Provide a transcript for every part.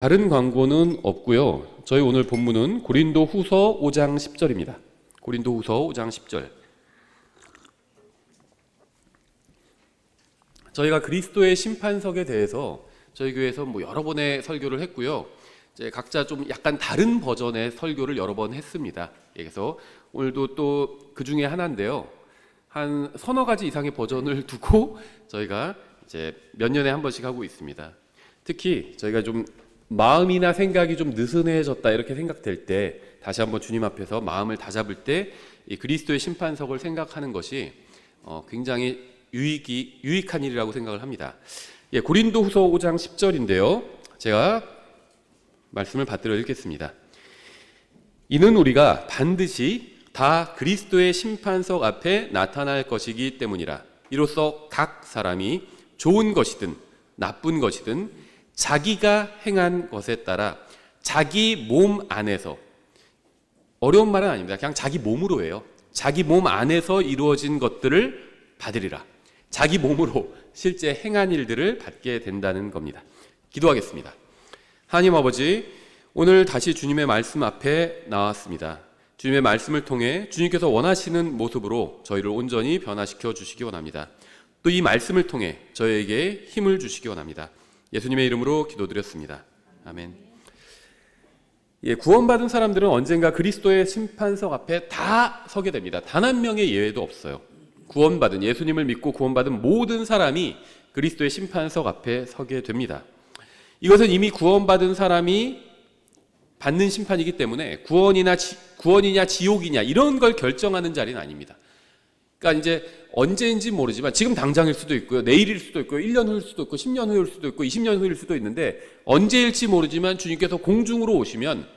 다른 광고는 없고요. 저희 오늘 본문은 고린도 후서 5장 10절입니다. 고린도 후서 5장 10절. 저희가 그리스도의 심판석에 대해서 저희 교회에서 여러 번의 설교를 했고요. 이제 각자 좀 약간 다른 버전의 설교를 여러 번 했습니다. 그래서 오늘도 또 그 중에 하나인데요. 한 서너 가지 이상의 버전을 두고 저희가 이제 몇 년에 한 번씩 하고 있습니다. 특히 저희가 좀 마음이나 생각이 좀 느슨해졌다 이렇게 생각될 때 다시 한번 주님 앞에서 마음을 다잡을 때 이 그리스도의 심판석을 생각하는 것이 굉장히 유익한 일이라고 생각을 합니다. 고린도 후서 5장 10절인데요. 제가 말씀을 받들어 읽겠습니다. 이는 우리가 반드시 다 그리스도의 심판석 앞에 나타날 것이기 때문이라. 이로써 각 사람이 좋은 것이든 나쁜 것이든 자기가 행한 것에 따라 자기 몸 안에서, 어려운 말은 아닙니다. 그냥 자기 몸으로 해요. 자기 몸 안에서 이루어진 것들을 받으리라. 자기 몸으로 실제 행한 일들을 받게 된다는 겁니다. 기도하겠습니다. 하나님 아버지, 오늘 다시 주님의 말씀 앞에 나왔습니다. 주님의 말씀을 통해 주님께서 원하시는 모습으로 저희를 온전히 변화시켜 주시기 원합니다. 또 이 말씀을 통해 저희에게 힘을 주시기 원합니다. 예수님의 이름으로 기도드렸습니다. 아멘. 구원받은 사람들은 언젠가 그리스도의 심판석 앞에 다 서게 됩니다. 단 한 명의 예외도 없어요. 구원받은, 예수님을 믿고 구원받은 모든 사람이 그리스도의 심판석 앞에 서게 됩니다. 이것은 이미 구원받은 사람이 받는 심판이기 때문에 구원이냐 지옥이냐 이런 걸 결정하는 자리는 아닙니다. 그러니까 이제 언제인지 모르지만 지금 당장일 수도 있고요. 내일일 수도 있고요. 1년 후일 수도 있고 10년 후일 수도 있고 20년 후일 수도 있는데 언제일지 모르지만 주님께서 공중으로 오시면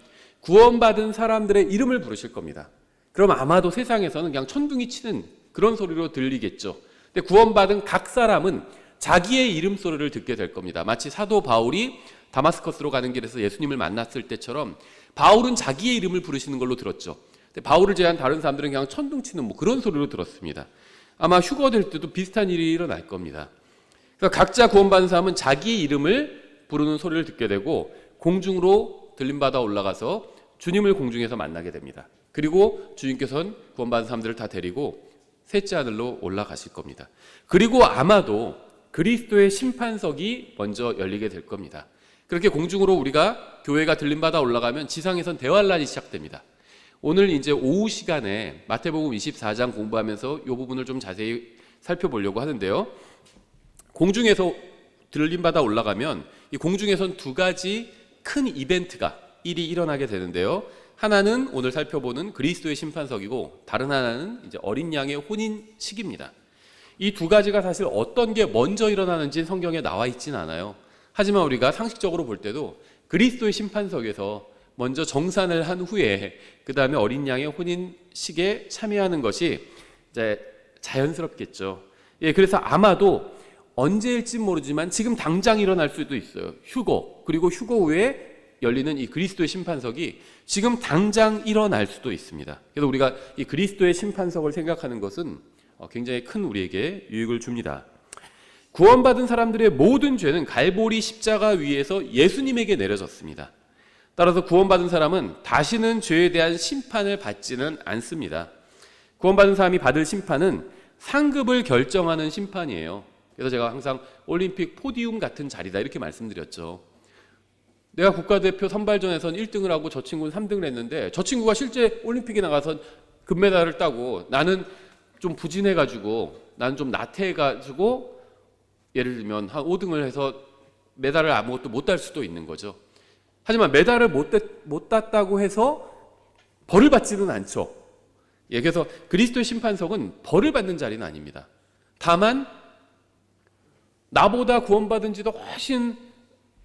구원받은 사람들의 이름을 부르실 겁니다. 그럼 아마도 세상에서는 그냥 천둥이 치는 그런 소리로 들리겠죠. 근데 구원받은 각 사람은 자기의 이름 소리를 듣게 될 겁니다. 마치 사도 바울이 다마스커스로 가는 길에서 예수님을 만났을 때처럼 바울은 자기의 이름을 부르시는 걸로 들었죠. 근데 바울을 제외한 다른 사람들은 그냥 천둥 치는 그런 소리로 들었습니다. 아마 휴거될 때도 비슷한 일이 일어날 겁니다. 그래서 각자 구원받은 사람은 자기의 이름을 부르는 소리를 듣게 되고 공중으로 들림받아 올라가서 주님을 공중에서 만나게 됩니다. 그리고 주님께서는 구원받은 사람들을 다 데리고 셋째 하늘로 올라가실 겁니다. 그리고 아마도 그리스도의 심판석이 먼저 열리게 될 겁니다. 그렇게 공중으로 우리가 교회가 들림받아 올라가면 지상에선 대환란이 시작됩니다. 오늘 이제 오후 시간에 마태복음 24장 공부하면서 이 부분을 좀 자세히 살펴보려고 하는데요. 공중에서 들림받아 올라가면 이 공중에선 두 가지 큰 이벤트가 일이 일어나게 되는데요. 하나는 오늘 살펴보는 그리스도의 심판석이고 다른 하나는 이제 어린 양의 혼인식입니다. 이 두 가지가 사실 어떤 게 먼저 일어나는지 성경에 나와 있진 않아요. 하지만 우리가 상식적으로 볼 때도 그리스도의 심판석에서 먼저 정산을 한 후에 그 다음에 어린 양의 혼인식에 참여하는 것이 이제 자연스럽겠죠. 그래서 아마도 언제일지 모르지만 지금 당장 일어날 수도 있어요. 휴거, 그리고 휴거 후에 열리는 이 그리스도의 심판석이 지금 당장 일어날 수도 있습니다. 그래서 우리가 이 그리스도의 심판석을 생각하는 것은 굉장히 큰 우리에게 유익을 줍니다. 구원받은 사람들의 모든 죄는 갈보리 십자가 위에서 예수님에게 내려졌습니다. 따라서 구원받은 사람은 다시는 죄에 대한 심판을 받지는 않습니다. 구원받은 사람이 받을 심판은 상급을 결정하는 심판이에요. 그래서 제가 항상 올림픽 포디움 같은 자리다 이렇게 말씀드렸죠. 내가 국가대표 선발전에선 1등을 하고 저 친구는 3등을 했는데 저 친구가 실제 올림픽에 나가서 금메달을 따고 나는 좀 부진해가지고 나는 좀 나태해가지고 예를 들면 한 5등을 해서 메달을 아무것도 못 딸 수도 있는 거죠. 하지만 메달을 못 땄다고 해서 벌을 받지는 않죠. 그래서 그리스도의 심판석은 벌을 받는 자리는 아닙니다. 다만 나보다 구원받은 지도 훨씬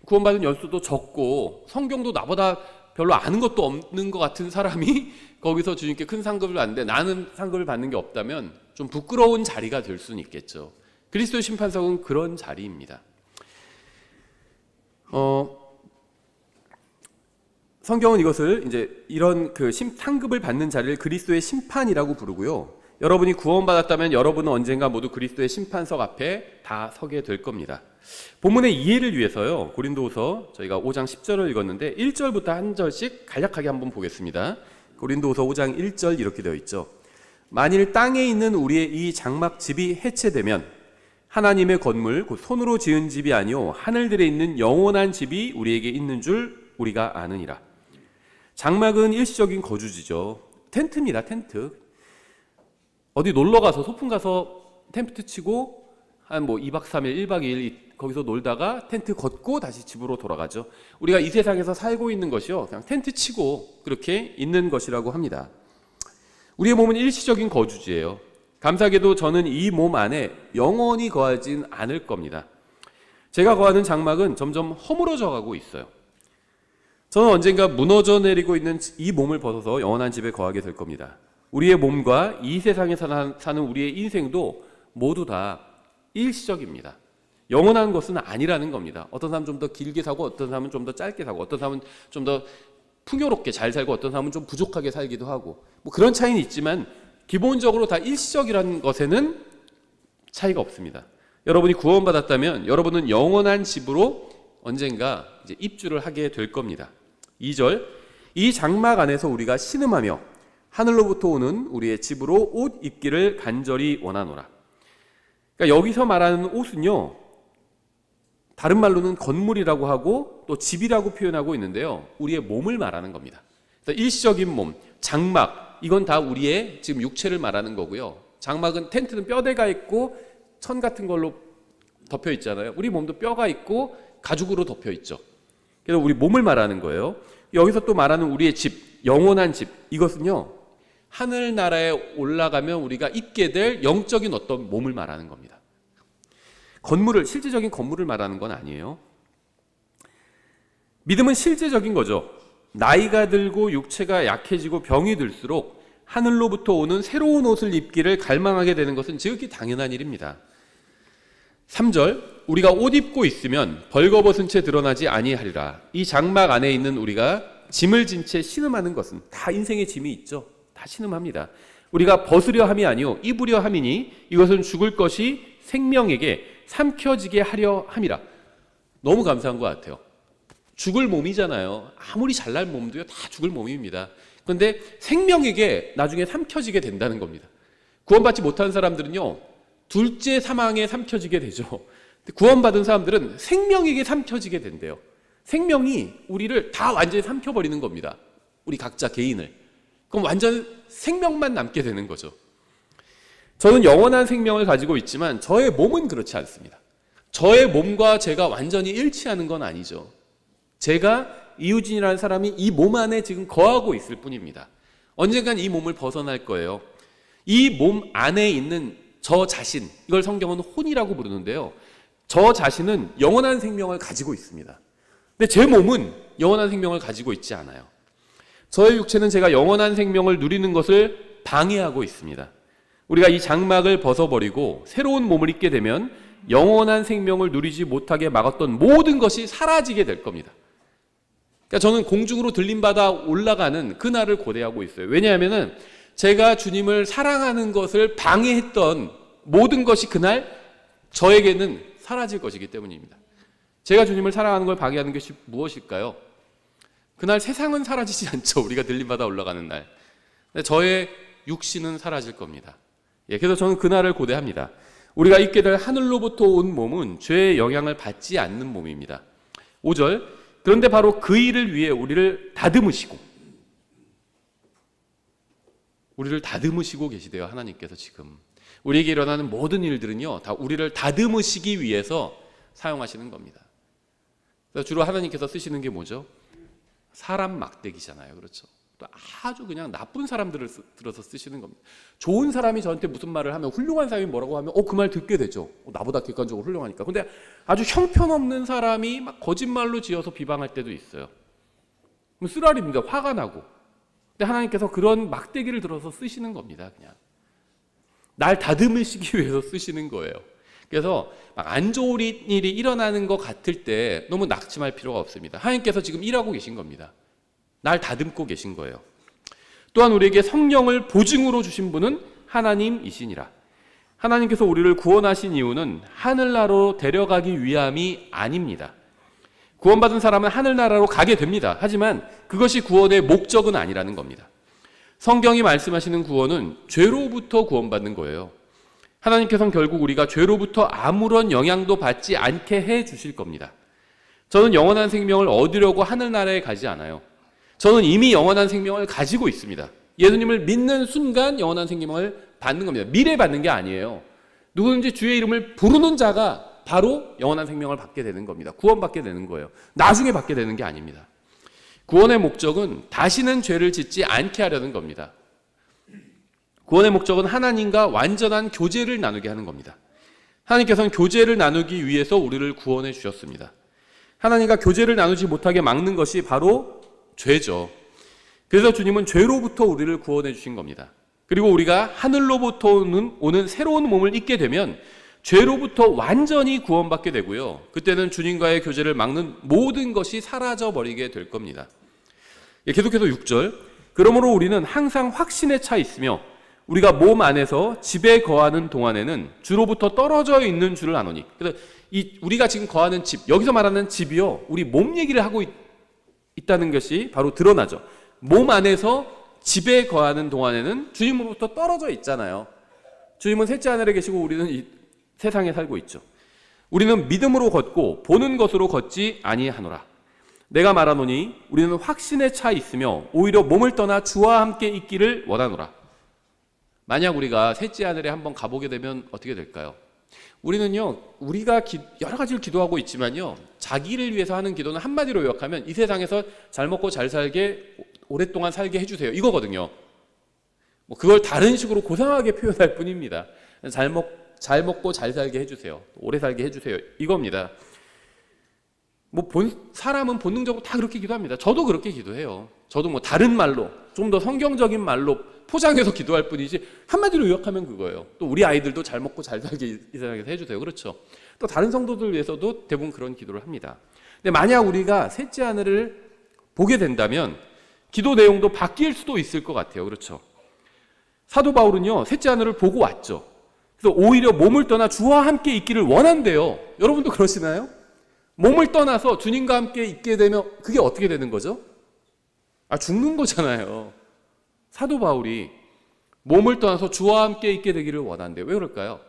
구원받은 연수도 적고 성경도 나보다 별로 아는 것도 없는 것 같은 사람이 거기서 주님께 큰 상급을 받는데 나는 상급을 받는 게 없다면 좀 부끄러운 자리가 될 수는 있겠죠. 그리스도의 심판석은 그런 자리입니다. 성경은 이것을 이제 이런 상급을 받는 자리를 그리스도의 심판이라고 부르고요. 여러분이 구원받았다면 여러분은 언젠가 모두 그리스도의 심판석 앞에 다 서게 될 겁니다. 본문의 이해를 위해서요, 고린도후서 저희가 5장 10절을 읽었는데 1절부터 한 절씩 간략하게 한번 보겠습니다. 고린도후서 5장 1절 이렇게 되어 있죠. 만일 땅에 있는 우리의 이 장막 집이 해체되면 하나님의 건물 곧 손으로 지은 집이 아니요 하늘들에 있는 영원한 집이 우리에게 있는 줄 우리가 아느니라. 장막은 일시적인 거주지죠. 텐트입니다. 텐트. 어디 놀러 가서 소풍 가서 텐트 치고 한 2박 3일, 1박 2일 거기서 놀다가 텐트 걷고 다시 집으로 돌아가죠. 우리가 이 세상에서 살고 있는 것이요, 그냥 텐트 치고 그렇게 있는 것이라고 합니다. 우리의 몸은 일시적인 거주지예요. 감사하게도 저는 이 몸 안에 영원히 거하진 않을 겁니다. 제가 거하는 장막은 점점 허물어져 가고 있어요. 저는 언젠가 무너져 내리고 있는 이 몸을 벗어서 영원한 집에 거하게 될 겁니다. 우리의 몸과 이 세상에서 사는 우리의 인생도 모두 다 일시적입니다. 영원한 것은 아니라는 겁니다. 어떤 사람은 좀 더 길게 사고, 어떤 사람은 좀 더 짧게 사고, 어떤 사람은 좀 더 풍요롭게 잘 살고, 어떤 사람은 좀 부족하게 살기도 하고, 그런 차이는 있지만 기본적으로 다 일시적이라는 것에는 차이가 없습니다. 여러분이 구원받았다면 여러분은 영원한 집으로 언젠가 이제 입주를 하게 될 겁니다. 2절, 이 장막 안에서 우리가 신음하며 하늘로부터 오는 우리의 집으로 옷 입기를 간절히 원하노라. 그러니까 여기서 말하는 옷은요, 다른 말로는 건물이라고 하고 또 집이라고 표현하고 있는데요, 우리의 몸을 말하는 겁니다. 그래서 일시적인 몸, 장막, 이건 다 우리의 지금 육체를 말하는 거고요. 장막은, 텐트는 뼈대가 있고 천 같은 걸로 덮여 있잖아요. 우리 몸도 뼈가 있고 가죽으로 덮여 있죠. 그래서 우리 몸을 말하는 거예요. 여기서 또 말하는 우리의 집, 영원한 집, 이것은요, 하늘나라에 올라가면 우리가 입게 될 영적인 어떤 몸을 말하는 겁니다. 건물을, 실제적인 건물을 말하는 건 아니에요. 믿음은 실제적인 거죠. 나이가 들고 육체가 약해지고 병이 들수록 하늘로부터 오는 새로운 옷을 입기를 갈망하게 되는 것은 지극히 당연한 일입니다. 3절, 우리가 옷 입고 있으면 벌거벗은 채 드러나지 아니하리라. 이 장막 안에 있는 우리가 짐을 진 채 신음하는 것은, 다 인생의 짐이 있죠. 다 신음합니다. 우리가 벗으려 함이 아니요 입으려 함이니 이것은 죽을 것이 생명에게 삼켜지게 하려 함이라. 너무 감사한 것 같아요. 죽을 몸이잖아요. 아무리 잘난 몸도요, 다 죽을 몸입니다. 그런데 생명에게 나중에 삼켜지게 된다는 겁니다. 구원받지 못한 사람들은요, 둘째 사망에 삼켜지게 되죠. 구원받은 사람들은 생명에게 삼켜지게 된대요. 생명이 우리를 다 완전히 삼켜버리는 겁니다. 우리 각자 개인을. 그럼 완전 생명만 남게 되는 거죠. 저는 영원한 생명을 가지고 있지만 저의 몸은 그렇지 않습니다. 저의 몸과 제가 완전히 일치하는 건 아니죠. 제가 이유진이라는 사람이 이 몸 안에 지금 거하고 있을 뿐입니다. 언젠간 이 몸을 벗어날 거예요. 이 몸 안에 있는 저 자신, 이걸 성경은 혼이라고 부르는데요, 저 자신은 영원한 생명을 가지고 있습니다. 근데 제 몸은 영원한 생명을 가지고 있지 않아요. 저의 육체는 제가 영원한 생명을 누리는 것을 방해하고 있습니다. 우리가 이 장막을 벗어버리고 새로운 몸을 입게 되면 영원한 생명을 누리지 못하게 막았던 모든 것이 사라지게 될 겁니다. 그러니까 저는 공중으로 들림받아 올라가는 그날을 고대하고 있어요. 왜냐하면 제가 주님을 사랑하는 것을 방해했던 모든 것이 그날 저에게는 사라질 것이기 때문입니다. 제가 주님을 사랑하는 걸 방해하는 것이 무엇일까요? 그날 세상은 사라지지 않죠. 우리가 들림받아 올라가는 날. 근데 저의 육신은 사라질 겁니다. 그래서 저는 그날을 고대합니다. 우리가 입게 될 하늘로부터 온 몸은 죄의 영향을 받지 않는 몸입니다. 5절, 그런데 바로 그 일을 위해 우리를 다듬으시고 계시대요. 하나님께서 지금 우리에게 일어나는 모든 일들은요, 다 우리를 다듬으시기 위해서 사용하시는 겁니다. 그래서 주로 하나님께서 쓰시는 게 뭐죠? 사람 막대기잖아요. 그렇죠? 또 아주 그냥 나쁜 사람들을 들어서 쓰시는 겁니다. 좋은 사람이 저한테 무슨 말을 하면, 훌륭한 사람이 뭐라고 하면 그 말 듣게 되죠. 나보다 객관적으로 훌륭하니까. 근데 아주 형편없는 사람이 막 거짓말로 지어서 비방할 때도 있어요. 쓰라립니다. 화가 나고. 근데 하나님께서 그런 막대기를 들어서 쓰시는 겁니다. 그냥 날 다듬으시기 위해서 쓰시는 거예요. 그래서 막 안 좋은 일이 일어나는 것 같을 때 너무 낙심할 필요가 없습니다. 하나님께서 지금 일하고 계신 겁니다. 날 다듬고 계신 거예요. 또한 우리에게 성령을 보증으로 주신 분은 하나님이시니라. 하나님께서 우리를 구원하신 이유는 하늘나라로 데려가기 위함이 아닙니다. 구원받은 사람은 하늘나라로 가게 됩니다. 하지만 그것이 구원의 목적은 아니라는 겁니다. 성경이 말씀하시는 구원은 죄로부터 구원받는 거예요. 하나님께서는 결국 우리가 죄로부터 아무런 영향도 받지 않게 해 주실 겁니다. 저는 영원한 생명을 얻으려고 하늘나라에 가지 않아요. 저는 이미 영원한 생명을 가지고 있습니다. 예수님을 믿는 순간 영원한 생명을 받는 겁니다. 미래 받는 게 아니에요. 누구든지 주의 이름을 부르는 자가 바로 영원한 생명을 받게 되는 겁니다. 구원받게 되는 거예요. 나중에 받게 되는 게 아닙니다. 구원의 목적은 다시는 죄를 짓지 않게 하려는 겁니다. 구원의 목적은 하나님과 완전한 교제를 나누게 하는 겁니다. 하나님께서는 교제를 나누기 위해서 우리를 구원해 주셨습니다. 하나님과 교제를 나누지 못하게 막는 것이 바로 죄죠. 그래서 주님은 죄로부터 우리를 구원해 주신 겁니다. 그리고 우리가 하늘로부터 오는 새로운 몸을 입게 되면 죄로부터 완전히 구원받게 되고요. 그때는 주님과의 교제를 막는 모든 것이 사라져버리게 될 겁니다. 계속해서 6절, 그러므로 우리는 항상 확신에 차 있으며 우리가 몸 안에서 집에 거하는 동안에는 주로부터 떨어져 있는 줄을 아노니. 그래서 우리가 지금 거하는 집, 여기서 말하는 집이요, 우리 몸 얘기를 하고 있다는 것이 바로 드러나죠. 몸 안에서 집에 거하는 동안에는 주님으로부터 떨어져 있잖아요. 주님은 셋째 하늘에 계시고 우리는 이 세상에 살고 있죠. 우리는 믿음으로 걷고 보는 것으로 걷지 아니하노라. 내가 말하노니 우리는 확신에 차 있으며 오히려 몸을 떠나 주와 함께 있기를 원하노라. 만약 우리가 셋째 하늘에 한번 가보게 되면 어떻게 될까요? 우리는요, 우리가 여러 가지를 기도하고 있지만요, 자기를 위해서 하는 기도는 한마디로 요약하면 이 세상에서 잘 먹고 잘 살게, 오랫동안 살게 해주세요, 이거거든요. 그걸 다른 식으로 고상하게 표현할 뿐입니다. 잘 먹고 잘 살게 해주세요, 오래 살게 해주세요, 이겁니다. 사람은 본능적으로 다 그렇게 기도합니다. 저도 그렇게 기도해요. 저도 다른 말로, 좀 더 성경적인 말로 포장해서 기도할 뿐이지, 한마디로 요약하면 그거예요. 또 우리 아이들도 잘 먹고 잘 살게 이 세상에서 해주세요. 그렇죠. 또 다른 성도들 위해서도 대부분 그런 기도를 합니다. 근데 만약 우리가 셋째 하늘을 보게 된다면 기도 내용도 바뀔 수도 있을 것 같아요. 그렇죠. 사도 바울은요, 셋째 하늘을 보고 왔죠. 그래서 오히려 몸을 떠나 주와 함께 있기를 원한대요. 여러분도 그러시나요? 몸을 떠나서 주님과 함께 있게 되면 그게 어떻게 되는 거죠? 죽는 거잖아요. 사도 바울이 몸을 떠나서 주와 함께 있게 되기를 원한대요. 왜 그럴까요?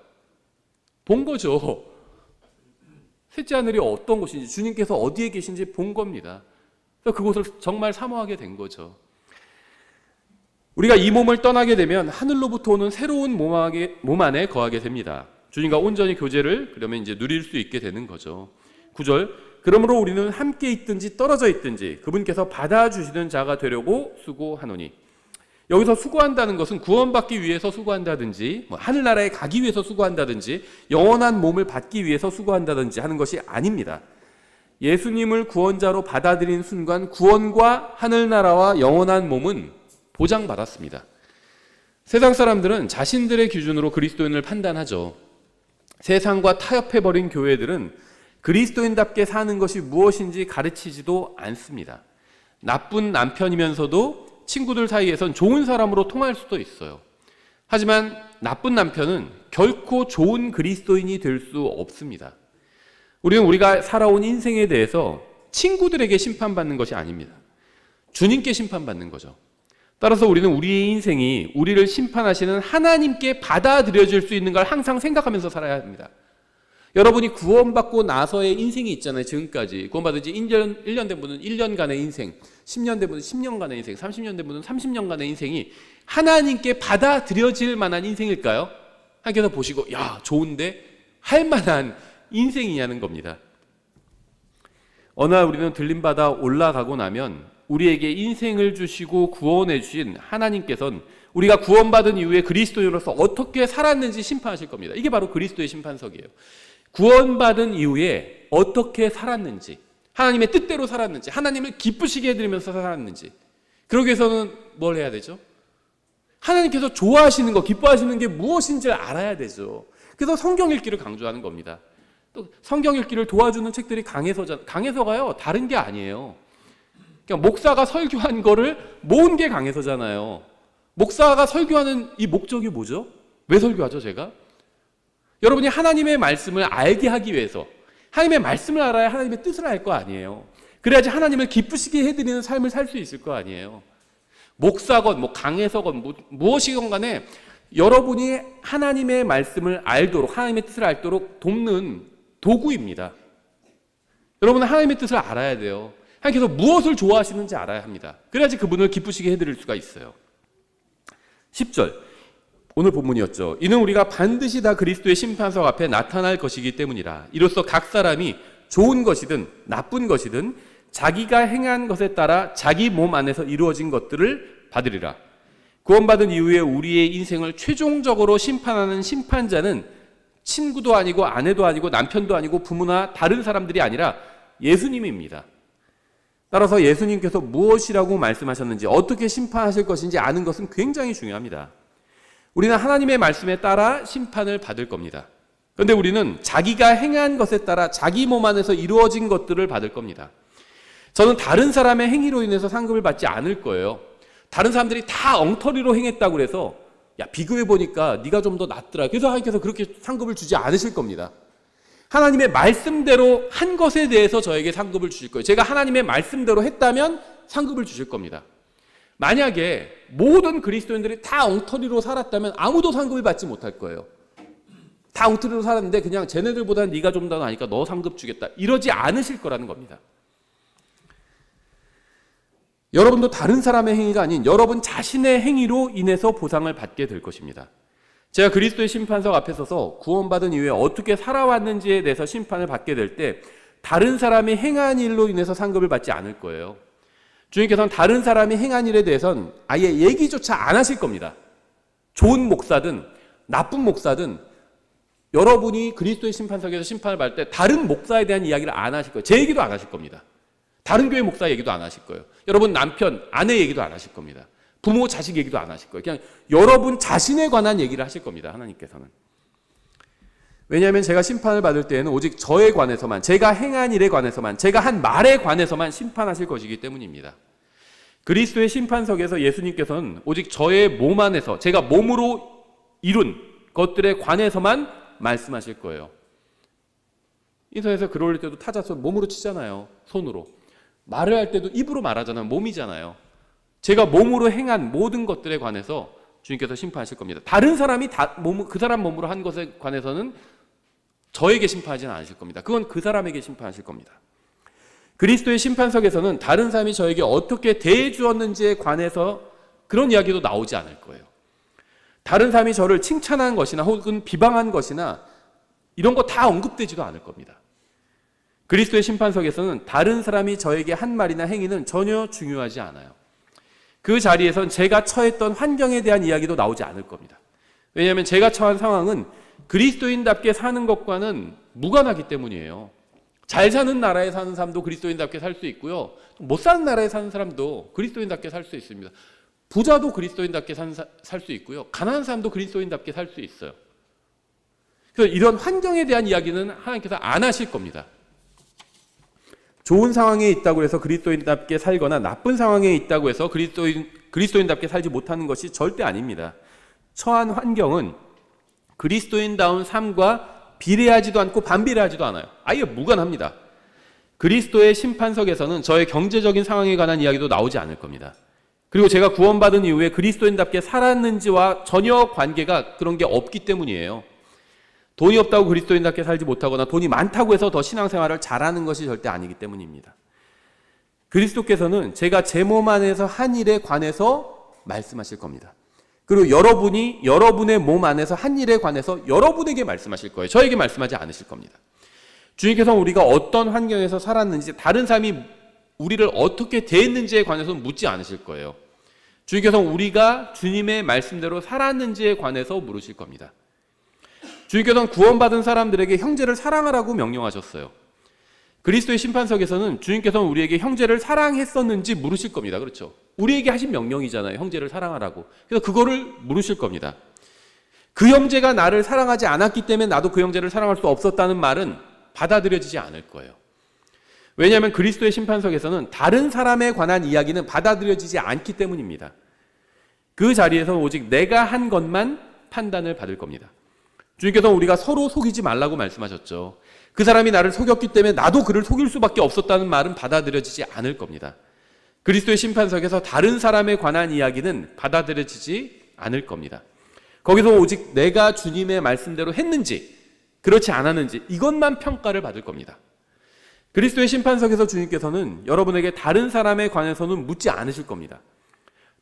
본 거죠. 셋째 하늘이 어떤 곳인지, 주님께서 어디에 계신지 본 겁니다. 그래서 그곳을 정말 사모하게 된 거죠. 우리가 이 몸을 떠나게 되면 하늘로부터 오는 새로운 몸 안에 거하게 됩니다. 주님과 온전히 교제를 그러면 이제 누릴 수 있게 되는 거죠. 9절, 그러므로 우리는 함께 있든지 떨어져 있든지 그분께서 받아주시는 자가 되려고 수고하노니. 여기서 수고한다는 것은 구원받기 위해서 수고한다든지, 하늘나라에 가기 위해서 수고한다든지, 영원한 몸을 받기 위해서 수고한다든지 하는 것이 아닙니다. 예수님을 구원자로 받아들인 순간 구원과 하늘나라와 영원한 몸은 보장받았습니다. 세상 사람들은 자신들의 기준으로 그리스도인을 판단하죠. 세상과 타협해버린 교회들은 그리스도인답게 사는 것이 무엇인지 가르치지도 않습니다. 나쁜 남편이면서도 친구들 사이에선 좋은 사람으로 통할 수도 있어요. 하지만 나쁜 남편은 결코 좋은 그리스도인이 될 수 없습니다. 우리는 우리가 살아온 인생에 대해서 친구들에게 심판받는 것이 아닙니다. 주님께 심판받는 거죠. 따라서 우리는 우리의 인생이 우리를 심판하시는 하나님께 받아들여질 수 있는 걸 항상 생각하면서 살아야 합니다. 여러분이 구원받고 나서의 인생이 있잖아요. 지금까지 구원받은 지 1년 된 분은 1년간의 인생, 10년 된 분은 10년간의 인생, 30년 된 분은 30년간의 인생이 하나님께 받아들여질 만한 인생일까요? 하나님께서 보시고 야 좋은데 할 만한 인생이냐는 겁니다. 어느 날 우리는 들림받아 올라가고 나면 우리에게 인생을 주시고 구원해 주신 하나님께서는 우리가 구원받은 이후에 그리스도인으로서 어떻게 살았는지 심판하실 겁니다. 이게 바로 그리스도의 심판석이에요. 구원받은 이후에 어떻게 살았는지, 하나님의 뜻대로 살았는지, 하나님을 기쁘시게 해드리면서 살았는지, 그러기 위해서는 뭘 해야 되죠? 하나님께서 좋아하시는 거, 기뻐하시는 게 무엇인지를 알아야 되죠. 그래서 성경 읽기를 강조하는 겁니다. 또 성경 읽기를 도와주는 책들이 강해서가요, 다른 게 아니에요. 그러니까 목사가 설교한 거를 모은 게 강해서잖아요. 목사가 설교하는 이 목적이 뭐죠? 왜 설교하죠, 제가? 여러분이 하나님의 말씀을 알게 하기 위해서 하나님의 말씀을 알아야 하나님의 뜻을 알 거 아니에요. 그래야지 하나님을 기쁘시게 해드리는 삶을 살 수 있을 거 아니에요. 목사건 강해서건 무엇이건 간에 여러분이 하나님의 말씀을 알도록, 하나님의 뜻을 알도록 돕는 도구입니다. 여러분은 하나님의 뜻을 알아야 돼요. 하나님께서 무엇을 좋아하시는지 알아야 합니다. 그래야지 그분을 기쁘시게 해드릴 수가 있어요. 10절, 오늘 본문이었죠. 이는 우리가 반드시 다 그리스도의 심판석 앞에 나타날 것이기 때문이라. 이로써 각 사람이 좋은 것이든 나쁜 것이든 자기가 행한 것에 따라 자기 몸 안에서 이루어진 것들을 받으리라. 구원받은 이후에 우리의 인생을 최종적으로 심판하는 심판자는 친구도 아니고 아내도 아니고 남편도 아니고 부모나 다른 사람들이 아니라 예수님입니다. 따라서 예수님께서 무엇이라고 말씀하셨는지, 어떻게 심판하실 것인지 아는 것은 굉장히 중요합니다. 우리는 하나님의 말씀에 따라 심판을 받을 겁니다. 그런데 우리는 자기가 행한 것에 따라 자기 몸 안에서 이루어진 것들을 받을 겁니다. 저는 다른 사람의 행위로 인해서 상급을 받지 않을 거예요. 다른 사람들이 다 엉터리로 행했다고 그래서 야, 비교해보니까 네가 좀 더 낫더라, 그래서 하나님께서 그렇게 상급을 주지 않으실 겁니다. 하나님의 말씀대로 한 것에 대해서 저에게 상급을 주실 거예요. 제가 하나님의 말씀대로 했다면 상급을 주실 겁니다. 만약에 모든 그리스도인들이 다 엉터리로 살았다면 아무도 상급을 받지 못할 거예요. 다 엉터리로 살았는데 그냥 쟤네들보다는 네가 좀 더 나으니까 너 상급 주겠다, 이러지 않으실 거라는 겁니다. 여러분도 다른 사람의 행위가 아닌 여러분 자신의 행위로 인해서 보상을 받게 될 것입니다. 제가 그리스도의 심판석 앞에 서서 구원받은 이후에 어떻게 살아왔는지에 대해서 심판을 받게 될 때 다른 사람이 행한 일로 인해서 상급을 받지 않을 거예요. 주님께서는 다른 사람이 행한 일에 대해서는 아예 얘기조차 안 하실 겁니다. 좋은 목사든 나쁜 목사든 여러분이 그리스도의 심판석에서 심판을 받을 때 다른 목사에 대한 이야기를 안 하실 거예요. 제 얘기도 안 하실 겁니다. 다른 교회 목사 얘기도 안 하실 거예요. 여러분 남편, 아내 얘기도 안 하실 겁니다. 부모, 자식 얘기도 안 하실 거예요. 그냥 여러분 자신에 관한 얘기를 하실 겁니다. 하나님께서는. 왜냐하면 제가 심판을 받을 때에는 오직 저에 관해서만, 제가 행한 일에 관해서만, 제가 한 말에 관해서만 심판하실 것이기 때문입니다. 그리스도의 심판석에서 예수님께서는 오직 저의 몸 안에서, 제가 몸으로 이룬 것들에 관해서만 말씀하실 거예요. 인터넷에서 글 올릴 때도 타자손 몸으로 치잖아요. 손으로. 말을 할 때도 입으로 말하잖아요. 몸이잖아요. 제가 몸으로 행한 모든 것들에 관해서 주님께서 심판하실 겁니다. 다른 사람이 그 사람 몸으로 한 것에 관해서는 저에게 심판하지는 않으실 겁니다. 그건 그 사람에게 심판하실 겁니다. 그리스도의 심판석에서는 다른 사람이 저에게 어떻게 대해 주었는지에 관해서 그런 이야기도 나오지 않을 거예요. 다른 사람이 저를 칭찬한 것이나 혹은 비방한 것이나 이런 거 다 언급되지도 않을 겁니다. 그리스도의 심판석에서는 다른 사람이 저에게 한 말이나 행위는 전혀 중요하지 않아요. 그 자리에선 제가 처했던 환경에 대한 이야기도 나오지 않을 겁니다. 왜냐하면 제가 처한 상황은 그리스도인답게 사는 것과는 무관하기 때문이에요. 잘 사는 나라에 사는 사람도 그리스도인답게 살 수 있고요. 못 사는 나라에 사는 사람도 그리스도인답게 살 수 있습니다. 부자도 그리스도인답게 살 수 있고요. 가난한 사람도 그리스도인답게 살 수 있어요. 그래서 이런 환경에 대한 이야기는 하나님께서 안 하실 겁니다. 좋은 상황에 있다고 해서 그리스도인답게 살거나 나쁜 상황에 있다고 해서 그리스도인답게 살지 못하는 것이 절대 아닙니다. 처한 환경은 그리스도인다운 삶과 비례하지도 않고 반비례하지도 않아요. 아예 무관합니다. 그리스도의 심판석에서는 저의 경제적인 상황에 관한 이야기도 나오지 않을 겁니다. 그리고 제가 구원받은 이후에 그리스도인답게 살았는지와 전혀 관계가 그런 게 없기 때문이에요. 돈이 없다고 그리스도인답게 살지 못하거나 돈이 많다고 해서 더 신앙생활을 잘하는 것이 절대 아니기 때문입니다. 그리스도께서는 제가 제 몸 안에서 한 일에 관해서 말씀하실 겁니다. 그리고 여러분이 여러분의 몸 안에서 한 일에 관해서 여러분에게 말씀하실 거예요. 저에게 말씀하지 않으실 겁니다. 주님께서는 우리가 어떤 환경에서 살았는지, 다른 사람이 우리를 어떻게 대했는지에 관해서는 묻지 않으실 거예요. 주님께서는 우리가 주님의 말씀대로 살았는지에 관해서 물으실 겁니다. 주님께서는 구원받은 사람들에게 형제를 사랑하라고 명령하셨어요. 그리스도의 심판석에서는 주님께서는 우리에게 형제를 사랑했었는지 물으실 겁니다. 그렇죠? 우리에게 하신 명령이잖아요. 형제를 사랑하라고. 그래서 그거를 물으실 겁니다. 그 형제가 나를 사랑하지 않았기 때문에 나도 그 형제를 사랑할 수 없었다는 말은 받아들여지지 않을 거예요. 왜냐하면 그리스도의 심판석에서는 다른 사람에 관한 이야기는 받아들여지지 않기 때문입니다. 그 자리에서 오직 내가 한 것만 판단을 받을 겁니다. 주님께서는 우리가 서로 속이지 말라고 말씀하셨죠. 그 사람이 나를 속였기 때문에 나도 그를 속일 수밖에 없었다는 말은 받아들여지지 않을 겁니다. 그리스도의 심판석에서 다른 사람에 관한 이야기는 받아들여지지 않을 겁니다. 거기서 오직 내가 주님의 말씀대로 했는지 그렇지 않았는지 이것만 평가를 받을 겁니다. 그리스도의 심판석에서 주님께서는 여러분에게 다른 사람에 관해서는 묻지 않으실 겁니다.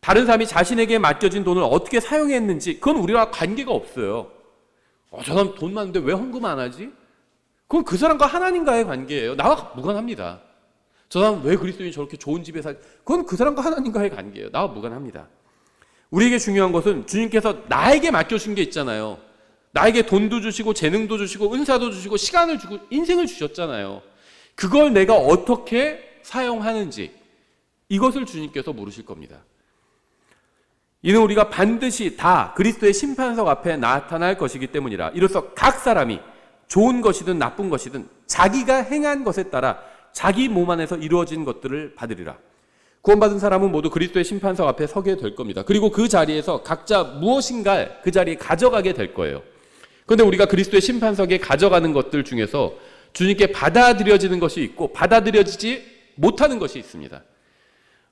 다른 사람이 자신에게 맡겨진 돈을 어떻게 사용했는지 그건 우리와 관계가 없어요. 저 사람 돈 많은데 왜 헌금 안 하지? 그건 그 사람과 하나님과의 관계예요. 나와 무관합니다. 저 사람 왜 그리스도인이 저렇게 좋은 집에 살? 그건 그 사람과 하나님과의 관계예요. 나와 무관합니다. 우리에게 중요한 것은 주님께서 나에게 맡겨준 게 있잖아요. 나에게 돈도 주시고 재능도 주시고 은사도 주시고 시간을 주고 인생을 주셨잖아요. 그걸 내가 어떻게 사용하는지 이것을 주님께서 물으실 겁니다. 이는 우리가 반드시 다 그리스도의 심판석 앞에 나타날 것이기 때문이라. 이로써 각 사람이 좋은 것이든 나쁜 것이든 자기가 행한 것에 따라 자기 몸 안에서 이루어진 것들을 받으리라. 구원받은 사람은 모두 그리스도의 심판석 앞에 서게 될 겁니다. 그리고 그 자리에서 각자 무엇인가 그 자리에 가져가게 될 거예요. 그런데 우리가 그리스도의 심판석에 가져가는 것들 중에서 주님께 받아들여지는 것이 있고 받아들여지지 못하는 것이 있습니다.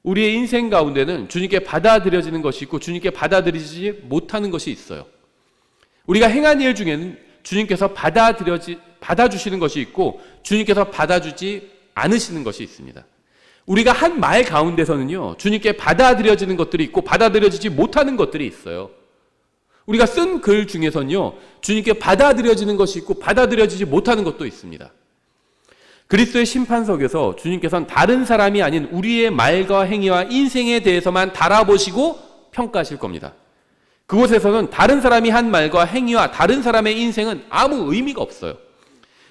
우리의 인생 가운데는 주님께 받아들여지는 것이 있고 주님께 받아들이지 못하는 것이 있어요. 우리가 행한 일 중에는 주님께서 받아주시는 것이 있고 주님께서 받아주지 않으시는 것이 있습니다. 우리가 한 말 가운데서는요, 주님께 받아들여지는 것들이 있고 받아들여지지 못하는 것들이 있어요. 우리가 쓴 글 중에서는요, 주님께 받아들여지는 것이 있고 받아들여지지 못하는 것도 있습니다. 그리스도의 심판석에서 주님께서는 다른 사람이 아닌 우리의 말과 행위와 인생에 대해서만 달아보시고 평가하실 겁니다. 그곳에서는 다른 사람이 한 말과 행위와 다른 사람의 인생은 아무 의미가 없어요.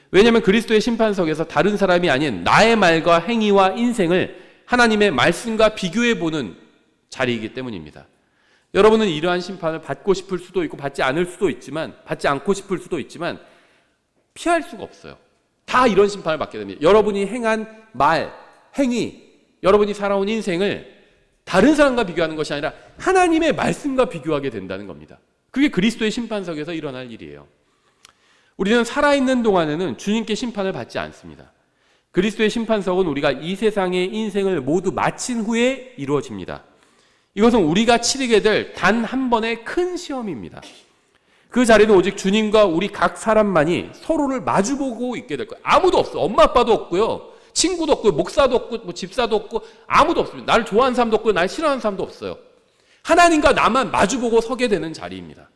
왜냐하면 그리스도의 심판석에서 다른 사람이 아닌 나의 말과 행위와 인생을 하나님의 말씀과 비교해보는 자리이기 때문입니다. 여러분은 이러한 심판을 받고 싶을 수도 있고 받지 않을 수도 있지만, 받지 않고 싶을 수도 있지만 피할 수가 없어요. 다 이런 심판을 받게 됩니다. 여러분이 행한 말, 행위, 여러분이 살아온 인생을 다른 사람과 비교하는 것이 아니라 하나님의 말씀과 비교하게 된다는 겁니다. 그게 그리스도의 심판석에서 일어날 일이에요. 우리는 살아있는 동안에는 주님께 심판을 받지 않습니다. 그리스도의 심판석은 우리가 이 세상의 인생을 모두 마친 후에 이루어집니다. 이것은 우리가 치르게 될 단 한 번의 큰 시험입니다. 그 자리는 오직 주님과 우리 각 사람만이 서로를 마주보고 있게 될 거예요. 아무도 없어. 엄마 아빠도 없고요. 친구도 없고요. 목사도 없고 뭐 집사도 없고 아무도 없습니다. 나를 좋아하는 사람도 없고 나를 싫어하는 사람도 없어요. 하나님과 나만 마주보고 서게 되는 자리입니다.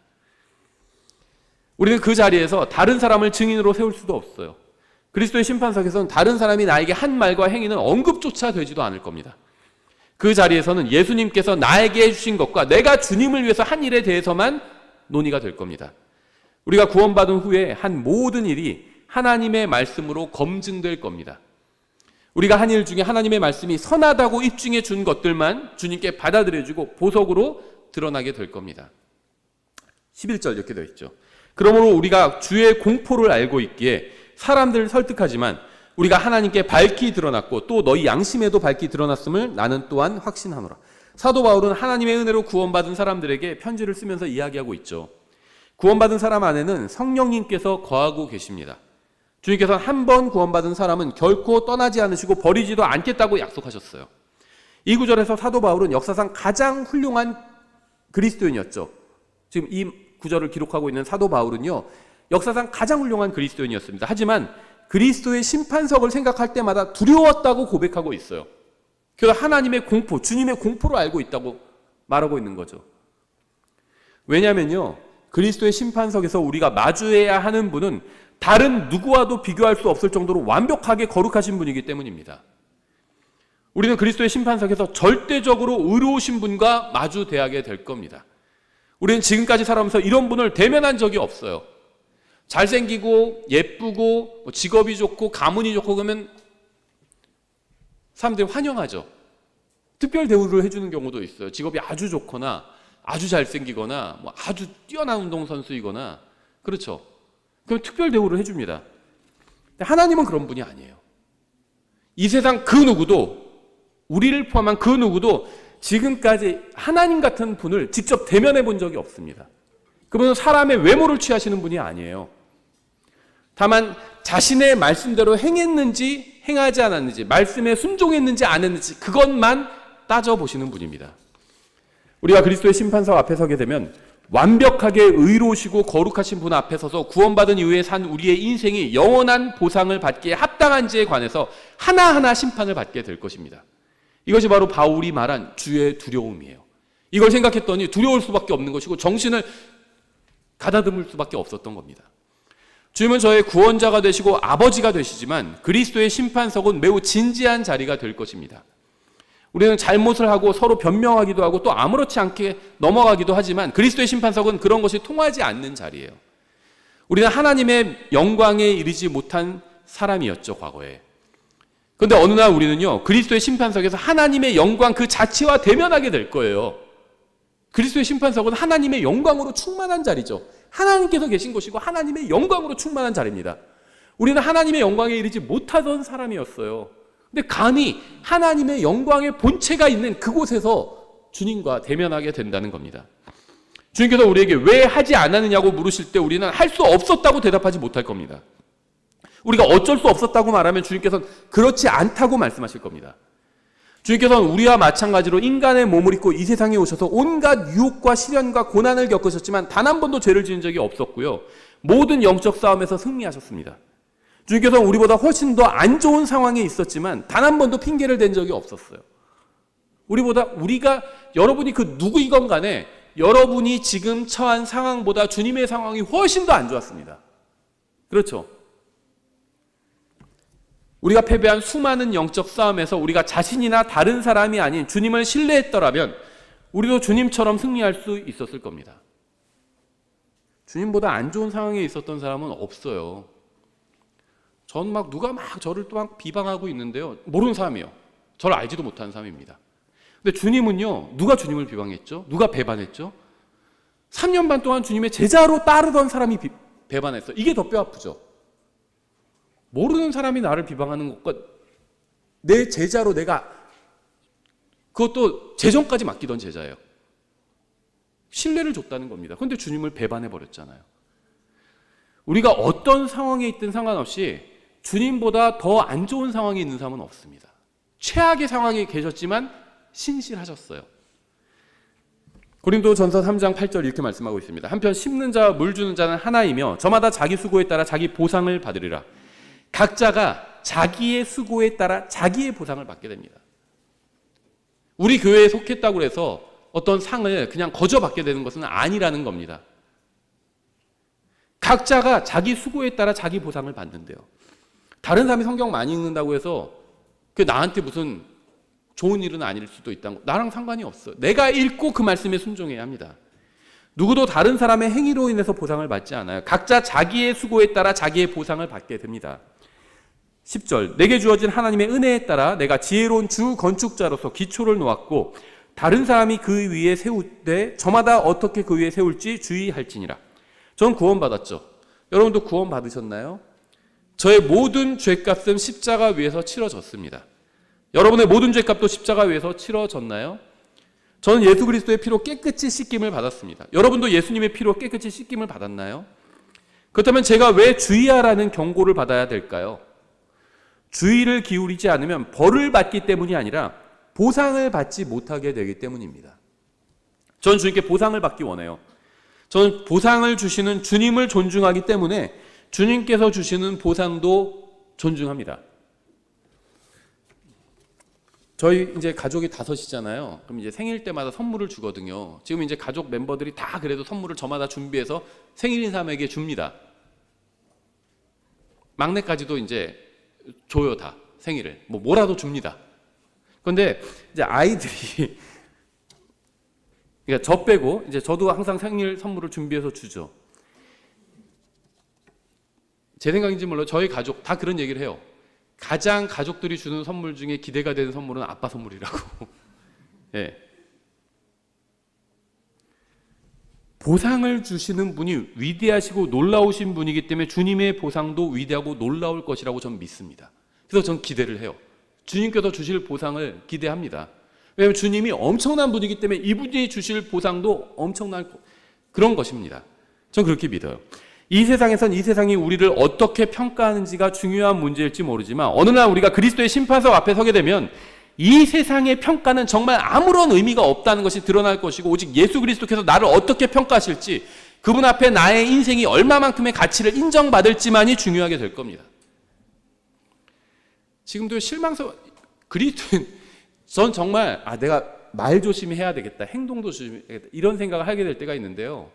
우리는 그 자리에서 다른 사람을 증인으로 세울 수도 없어요. 그리스도의 심판석에서는 다른 사람이 나에게 한 말과 행위는 언급조차 되지도 않을 겁니다. 그 자리에서는 예수님께서 나에게 해주신 것과 내가 주님을 위해서 한 일에 대해서만 논의가 될 겁니다. 우리가 구원받은 후에 한 모든 일이 하나님의 말씀으로 검증될 겁니다. 우리가 한 일 중에 하나님의 말씀이 선하다고 입증해 준 것들만 주님께 받아들여지고 보석으로 드러나게 될 겁니다. 11절 이렇게 되어 있죠. 그러므로 우리가 주의 공포를 알고 있기에 사람들을 설득하지만 우리가 하나님께 밝히 드러났고 또 너희 양심에도 밝히 드러났음을 나는 또한 확신하노라. 사도 바울은 하나님의 은혜로 구원받은 사람들에게 편지를 쓰면서 이야기하고 있죠. 구원받은 사람 안에는 성령님께서 거하고 계십니다. 주님께서는 한 번 구원받은 사람은 결코 떠나지 않으시고 버리지도 않겠다고 약속하셨어요. 이 구절에서 사도 바울은 역사상 가장 훌륭한 그리스도인이었죠. 지금 이 구절을 기록하고 있는 사도 바울은요, 역사상 가장 훌륭한 그리스도인이었습니다. 하지만 그리스도의 심판석을 생각할 때마다 두려웠다고 고백하고 있어요. 그래서 하나님의 공포, 주님의 공포를 알고 있다고 말하고 있는 거죠. 왜냐하면요, 그리스도의 심판석에서 우리가 마주해야 하는 분은 다른 누구와도 비교할 수 없을 정도로 완벽하게 거룩하신 분이기 때문입니다. 우리는 그리스도의 심판석에서 절대적으로 의로우신 분과 마주대하게 될 겁니다. 우리는 지금까지 살아오면서 이런 분을 대면한 적이 없어요. 잘생기고 예쁘고 직업이 좋고 가문이 좋고 그러면 사람들이 환영하죠. 특별 대우를 해주는 경우도 있어요. 직업이 아주 좋거나 아주 잘생기거나 뭐 아주 뛰어난 운동선수이거나 그렇죠. 그럼 특별 대우를 해줍니다. 근데 하나님은 그런 분이 아니에요. 이 세상 그 누구도, 우리를 포함한 그 누구도 지금까지 하나님 같은 분을 직접 대면해 본 적이 없습니다. 그분은 사람의 외모를 취하시는 분이 아니에요. 다만 자신의 말씀대로 행했는지 행하지 않았는지, 말씀에 순종했는지 안 했는지 그것만 따져보시는 분입니다. 우리가 그리스도의 심판석 앞에 서게 되면 완벽하게 의로우시고 거룩하신 분 앞에 서서 구원받은 이후에 산 우리의 인생이 영원한 보상을 받기에 합당한지에 관해서 하나하나 심판을 받게 될 것입니다. 이것이 바로 바울이 말한 주의 두려움이에요. 이걸 생각했더니 두려울 수밖에 없는 것이고 정신을 가다듬을 수밖에 없었던 겁니다. 주님은 저의 구원자가 되시고 아버지가 되시지만 그리스도의 심판석은 매우 진지한 자리가 될 것입니다. 우리는 잘못을 하고 서로 변명하기도 하고 또 아무렇지 않게 넘어가기도 하지만 그리스도의 심판석은 그런 것이 통하지 않는 자리예요. 우리는 하나님의 영광에 이르지 못한 사람이었죠, 과거에. 그런데 어느 날 우리는요, 그리스도의 심판석에서 하나님의 영광 그 자체와 대면하게 될 거예요. 그리스도의 심판석은 하나님의 영광으로 충만한 자리죠. 하나님께서 계신 곳이고 하나님의 영광으로 충만한 자리입니다. 우리는 하나님의 영광에 이르지 못하던 사람이었어요. 근데 감히 하나님의 영광의 본체가 있는 그곳에서 주님과 대면하게 된다는 겁니다. 주님께서 우리에게 왜 하지 않았느냐고 물으실 때 우리는 할 수 없었다고 대답하지 못할 겁니다. 우리가 어쩔 수 없었다고 말하면 주님께서는 그렇지 않다고 말씀하실 겁니다. 주님께서는 우리와 마찬가지로 인간의 몸을 입고 이 세상에 오셔서 온갖 유혹과 시련과 고난을 겪으셨지만 단 한 번도 죄를 지은 적이 없었고요. 모든 영적 싸움에서 승리하셨습니다. 주님께서는 우리보다 훨씬 더 안 좋은 상황에 있었지만 단 한 번도 핑계를 댄 적이 없었어요. 여러분이 그 누구이건 간에 여러분이 지금 처한 상황보다 주님의 상황이 훨씬 더 안 좋았습니다. 그렇죠? 우리가 패배한 수많은 영적 싸움에서 우리가 자신이나 다른 사람이 아닌 주님을 신뢰했더라면 우리도 주님처럼 승리할 수 있었을 겁니다. 주님보다 안 좋은 상황에 있었던 사람은 없어요. 전 누가 저를 또 비방하고 있는데요. 모르는 사람이에요. 저를 알지도 못하는 사람입니다. 근데 주님은요, 누가 주님을 비방했죠? 누가 배반했죠? 3년 반 동안 주님의 제자로 따르던 사람이 배반했어요. 이게 더 뼈 아프죠? 모르는 사람이 나를 비방하는 것과 내 제자로 그것도 재정까지 맡기던 제자예요. 신뢰를 줬다는 겁니다. 그런데 주님을 배반해버렸잖아요. 우리가 어떤 상황에 있든 상관없이 주님보다 더 안 좋은 상황에 있는 사람은 없습니다. 최악의 상황에 계셨지만 신실하셨어요. 고린도전서 3장 8절 이렇게 말씀하고 있습니다. 한편 심는 자와 물 주는 자는 하나이며 저마다 자기 수고에 따라 자기 보상을 받으리라. 각자가 자기의 수고에 따라 자기의 보상을 받게 됩니다. 우리 교회에 속했다고 해서 어떤 상을 그냥 거저 받게 되는 것은 아니라는 겁니다. 각자가 자기 수고에 따라 자기 보상을 받는데요. 다른 사람이 성경 많이 읽는다고 해서 그게 나한테 무슨 좋은 일은 아닐 수도 있다는 거, 나랑 상관이 없어요. 내가 읽고 그 말씀에 순종해야 합니다. 누구도 다른 사람의 행위로 인해서 보상을 받지 않아요. 각자 자기의 수고에 따라 자기의 보상을 받게 됩니다. 10절, 내게 주어진 하나님의 은혜에 따라 내가 지혜로운 주 건축자로서 기초를 놓았고 다른 사람이 그 위에 세우되 저마다 어떻게 그 위에 세울지 주의할지니라. 전 구원받았죠. 여러분도 구원받으셨나요? 저의 모든 죄값은 십자가 위에서 치러졌습니다. 여러분의 모든 죄값도 십자가 위에서 치러졌나요? 저는 예수 그리스도의 피로 깨끗이 씻김을 받았습니다. 여러분도 예수님의 피로 깨끗이 씻김을 받았나요? 그렇다면 제가 왜 주의하라는 경고를 받아야 될까요? 주의를 기울이지 않으면 벌을 받기 때문이 아니라 보상을 받지 못하게 되기 때문입니다. 저는 주님께 보상을 받기 원해요. 저는 보상을 주시는 주님을 존중하기 때문에 주님께서 주시는 보상도 존중합니다. 저희 이제 가족이 5이잖아요. 그럼 이제 생일 때마다 선물을 주거든요. 지금 이제 가족 멤버들이 다 그래도 선물을 저마다 준비해서 생일인 사람에게 줍니다. 막내까지도 이제 줘요, 다. 생일을. 뭐라도 줍니다. 그런데 이제 아이들이, 그러니까 저 빼고, 이제 저도 항상 생일 선물을 준비해서 주죠. 제 생각인지 몰라요. 저희 가족 다 그런 얘기를 해요. 가장 가족들이 주는 선물 중에 기대가 되는 선물은 아빠 선물이라고. 예. 보상을 주시는 분이 위대하시고 놀라우신 분이기 때문에 주님의 보상도 위대하고 놀라울 것이라고 저는 믿습니다. 그래서 저는 기대를 해요. 주님께서 주실 보상을 기대합니다. 왜냐하면 주님이 엄청난 분이기 때문에 이분이 주실 보상도 엄청난 그런 것입니다. 전 그렇게 믿어요. 이 세상에선 이 세상이 우리를 어떻게 평가하는지가 중요한 문제일지 모르지만 어느 날 우리가 그리스도의 심판석 앞에 서게 되면 이 세상의 평가는 정말 아무런 의미가 없다는 것이 드러날 것이고 오직 예수 그리스도께서 나를 어떻게 평가하실지 그분 앞에 나의 인생이 얼마만큼의 가치를 인정받을지만이 중요하게 될 겁니다. 지금도 그리스도인 전 정말 내가 말 조심해야 되겠다, 행동도 조심해야겠다 이런 생각을 하게 될 때가 있는데요.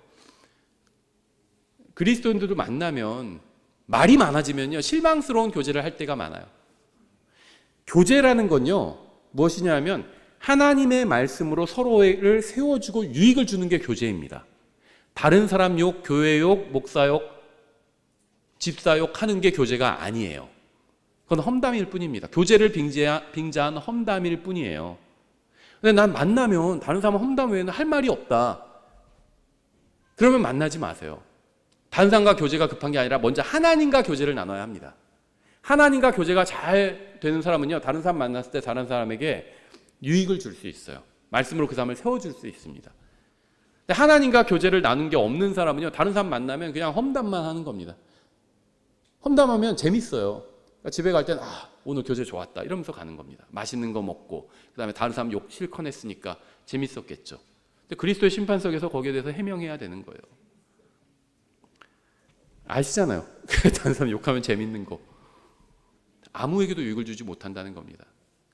그리스도인들도 만나면 말이 많아지면요 실망스러운 교제를 할 때가 많아요. 교제라는 건요 무엇이냐 하면 하나님의 말씀으로 서로를 세워주고 유익을 주는 게 교제입니다. 다른 사람 욕, 교회 욕, 목사 욕, 집사 욕 하는 게 교제가 아니에요. 그건 험담일 뿐입니다. 교제를 빙자한 험담일 뿐이에요. 근데 난 만나면 다른 사람 험담 외에는 할 말이 없다. 그러면 만나지 마세요. 다른 사람과 교제가 급한 게 아니라 먼저 하나님과 교제를 나눠야 합니다. 하나님과 교제가 잘 되는 사람은요 다른 사람 만났을 때 다른 사람에게 유익을 줄 수 있어요. 말씀으로 그 사람을 세워줄 수 있습니다. 근데 하나님과 교제를 나눈 게 없는 사람은요 다른 사람 만나면 그냥 험담만 하는 겁니다. 험담하면 재밌어요. 그러니까 집에 갈 때는 오늘 교제 좋았다 이러면서 가는 겁니다. 맛있는 거 먹고 그 다음에 다른 사람 욕 실컷 했으니까 재밌었겠죠. 근데 그리스도의 심판석에서 거기에 대해서 해명해야 되는 거예요. 아시잖아요. 다른 사람 욕하면 재밌는 거. 아무에게도 유익을 주지 못한다는 겁니다.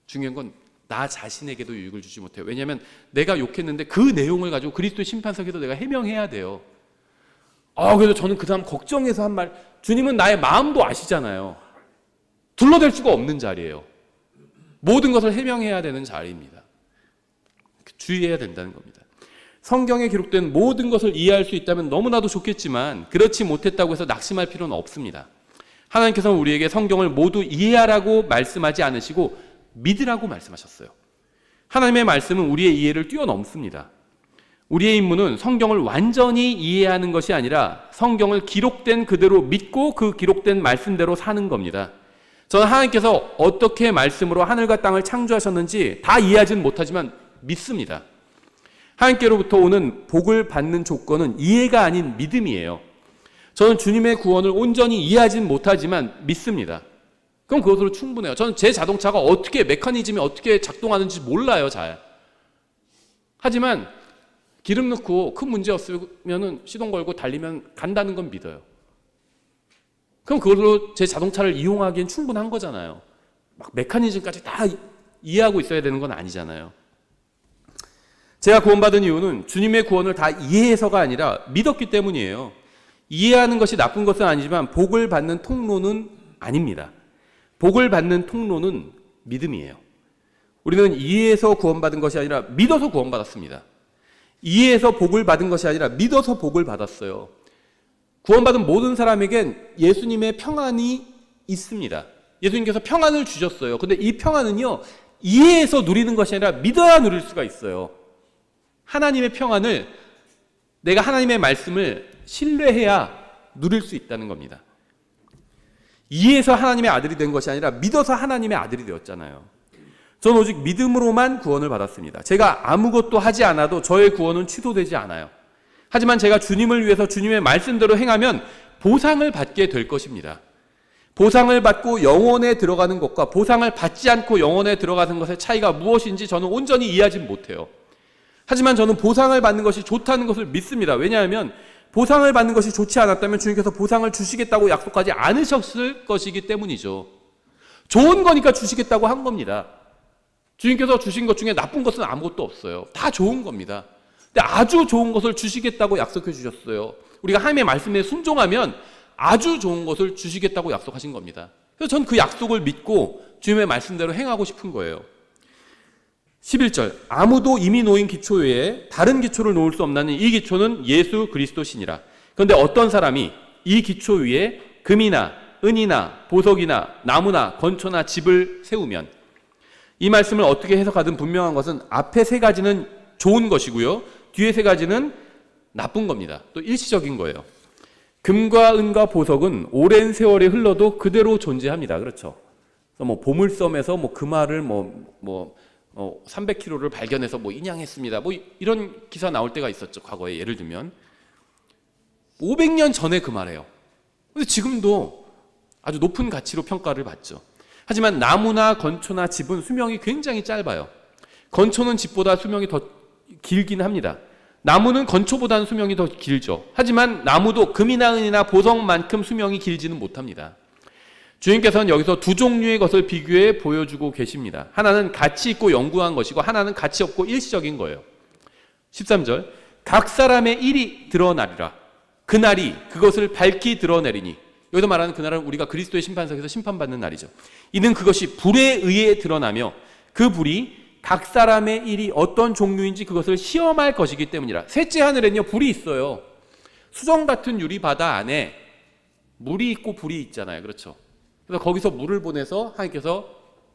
중요한 건 나 자신에게도 유익을 주지 못해요. 왜냐하면 내가 욕했는데 그 내용을 가지고 그리스도의 심판석에서 내가 해명해야 돼요. 그래서 저는 그 사람 걱정해서 한 말, 주님은 나의 마음도 아시잖아요. 둘러댈 수가 없는 자리예요. 모든 것을 해명해야 되는 자리입니다. 주의해야 된다는 겁니다. 성경에 기록된 모든 것을 이해할 수 있다면 너무나도 좋겠지만 그렇지 못했다고 해서 낙심할 필요는 없습니다. 하나님께서는 우리에게 성경을 모두 이해하라고 말씀하지 않으시고 믿으라고 말씀하셨어요. 하나님의 말씀은 우리의 이해를 뛰어넘습니다. 우리의 임무는 성경을 완전히 이해하는 것이 아니라 성경을 기록된 그대로 믿고 그 기록된 말씀대로 사는 겁니다. 저는 하나님께서 어떻게 말씀으로 하늘과 땅을 창조하셨는지 다 이해하지는 못하지만 믿습니다. 하나님께로부터 오는 복을 받는 조건은 이해가 아닌 믿음이에요. 저는 주님의 구원을 온전히 이해하지는 못하지만 믿습니다. 그럼 그것으로 충분해요. 저는 제 자동차가 메커니즘이 어떻게 작동하는지 몰라요, 잘. 하지만 기름 넣고 큰 문제 없으면 시동 걸고 달리면 간다는 건 믿어요. 그럼 그걸로 제 자동차를 이용하기엔 충분한 거잖아요. 막 메커니즘까지 다 이해하고 있어야 되는 건 아니잖아요. 제가 구원받은 이유는 주님의 구원을 다 이해해서가 아니라 믿었기 때문이에요. 이해하는 것이 나쁜 것은 아니지만 복을 받는 통로는 아닙니다. 복을 받는 통로는 믿음이에요. 우리는 이해해서 구원받은 것이 아니라 믿어서 구원받았습니다. 이해해서 복을 받은 것이 아니라 믿어서 복을 받았어요. 구원받은 모든 사람에겐 예수님의 평안이 있습니다. 예수님께서 평안을 주셨어요. 근데 이 평안은요, 이해해서 누리는 것이 아니라 믿어야 누릴 수가 있어요. 하나님의 평안을 내가 하나님의 말씀을 신뢰해야 누릴 수 있다는 겁니다. 이해해서 하나님의 아들이 된 것이 아니라 믿어서 하나님의 아들이 되었잖아요. 저는 오직 믿음으로만 구원을 받았습니다. 제가 아무것도 하지 않아도 저의 구원은 취소되지 않아요. 하지만 제가 주님을 위해서 주님의 말씀대로 행하면 보상을 받게 될 것입니다. 보상을 받고 영원에 들어가는 것과 보상을 받지 않고 영원에 들어가는 것의 차이가 무엇인지 저는 온전히 이해하지 못해요. 하지만 저는 보상을 받는 것이 좋다는 것을 믿습니다. 왜냐하면 보상을 받는 것이 좋지 않았다면 주님께서 보상을 주시겠다고 약속하지 않으셨을 것이기 때문이죠. 좋은 거니까 주시겠다고 한 겁니다. 주님께서 주신 것 중에 나쁜 것은 아무것도 없어요. 다 좋은 겁니다. 근데 아주 좋은 것을 주시겠다고 약속해 주셨어요. 우리가 하나님의 말씀에 순종하면 아주 좋은 것을 주시겠다고 약속하신 겁니다. 그래서 전 그 약속을 믿고 주님의 말씀대로 행하고 싶은 거예요. 11절, 아무도 이미 놓인 기초 외에 다른 기초를 놓을 수 없나니 이 기초는 예수 그리스도시니라. 그런데 어떤 사람이 이 기초 위에 금이나 은이나 보석이나 나무나 건초나 집을 세우면, 이 말씀을 어떻게 해석하든 분명한 것은 앞에 세 가지는 좋은 것이고요, 뒤에 세 가지는 나쁜 겁니다. 또 일시적인 거예요. 금과 은과 보석은 오랜 세월이 흘러도 그대로 존재합니다. 그렇죠? 그래서 보물섬에서 금알을 300kg를 발견해서 인양했습니다. 이런 기사 나올 때가 있었죠, 과거에. 예를 들면 500년 전에 그 말이에요. 근데 지금도 아주 높은 가치로 평가를 받죠. 하지만 나무나 건초나 집은 수명이 굉장히 짧아요. 건초는 집보다 수명이 더 길긴 합니다. 나무는 건초보다는 수명이 더 길죠. 하지만 나무도 금이나 은이나 보석만큼 수명이 길지는 못합니다. 주님께서는 여기서 두 종류의 것을 비교해 보여주고 계십니다. 하나는 가치 있고 영구한 것이고 하나는 가치 없고 일시적인 거예요. 13절, 각 사람의 일이 드러나리라. 그날이 그것을 밝히 드러내리니. 여기서 말하는 그날은 우리가 그리스도의 심판석에서 심판받는 날이죠. 이는 그것이 불에 의해 드러나며 그 불이 각 사람의 일이 어떤 종류인지 그것을 시험할 것이기 때문이라. 셋째 하늘에는요, 불이 있어요. 수정 같은 유리 바다 안에 물이 있고 불이 있잖아요. 그렇죠? 그래서 거기서 물을 보내서 하나님께서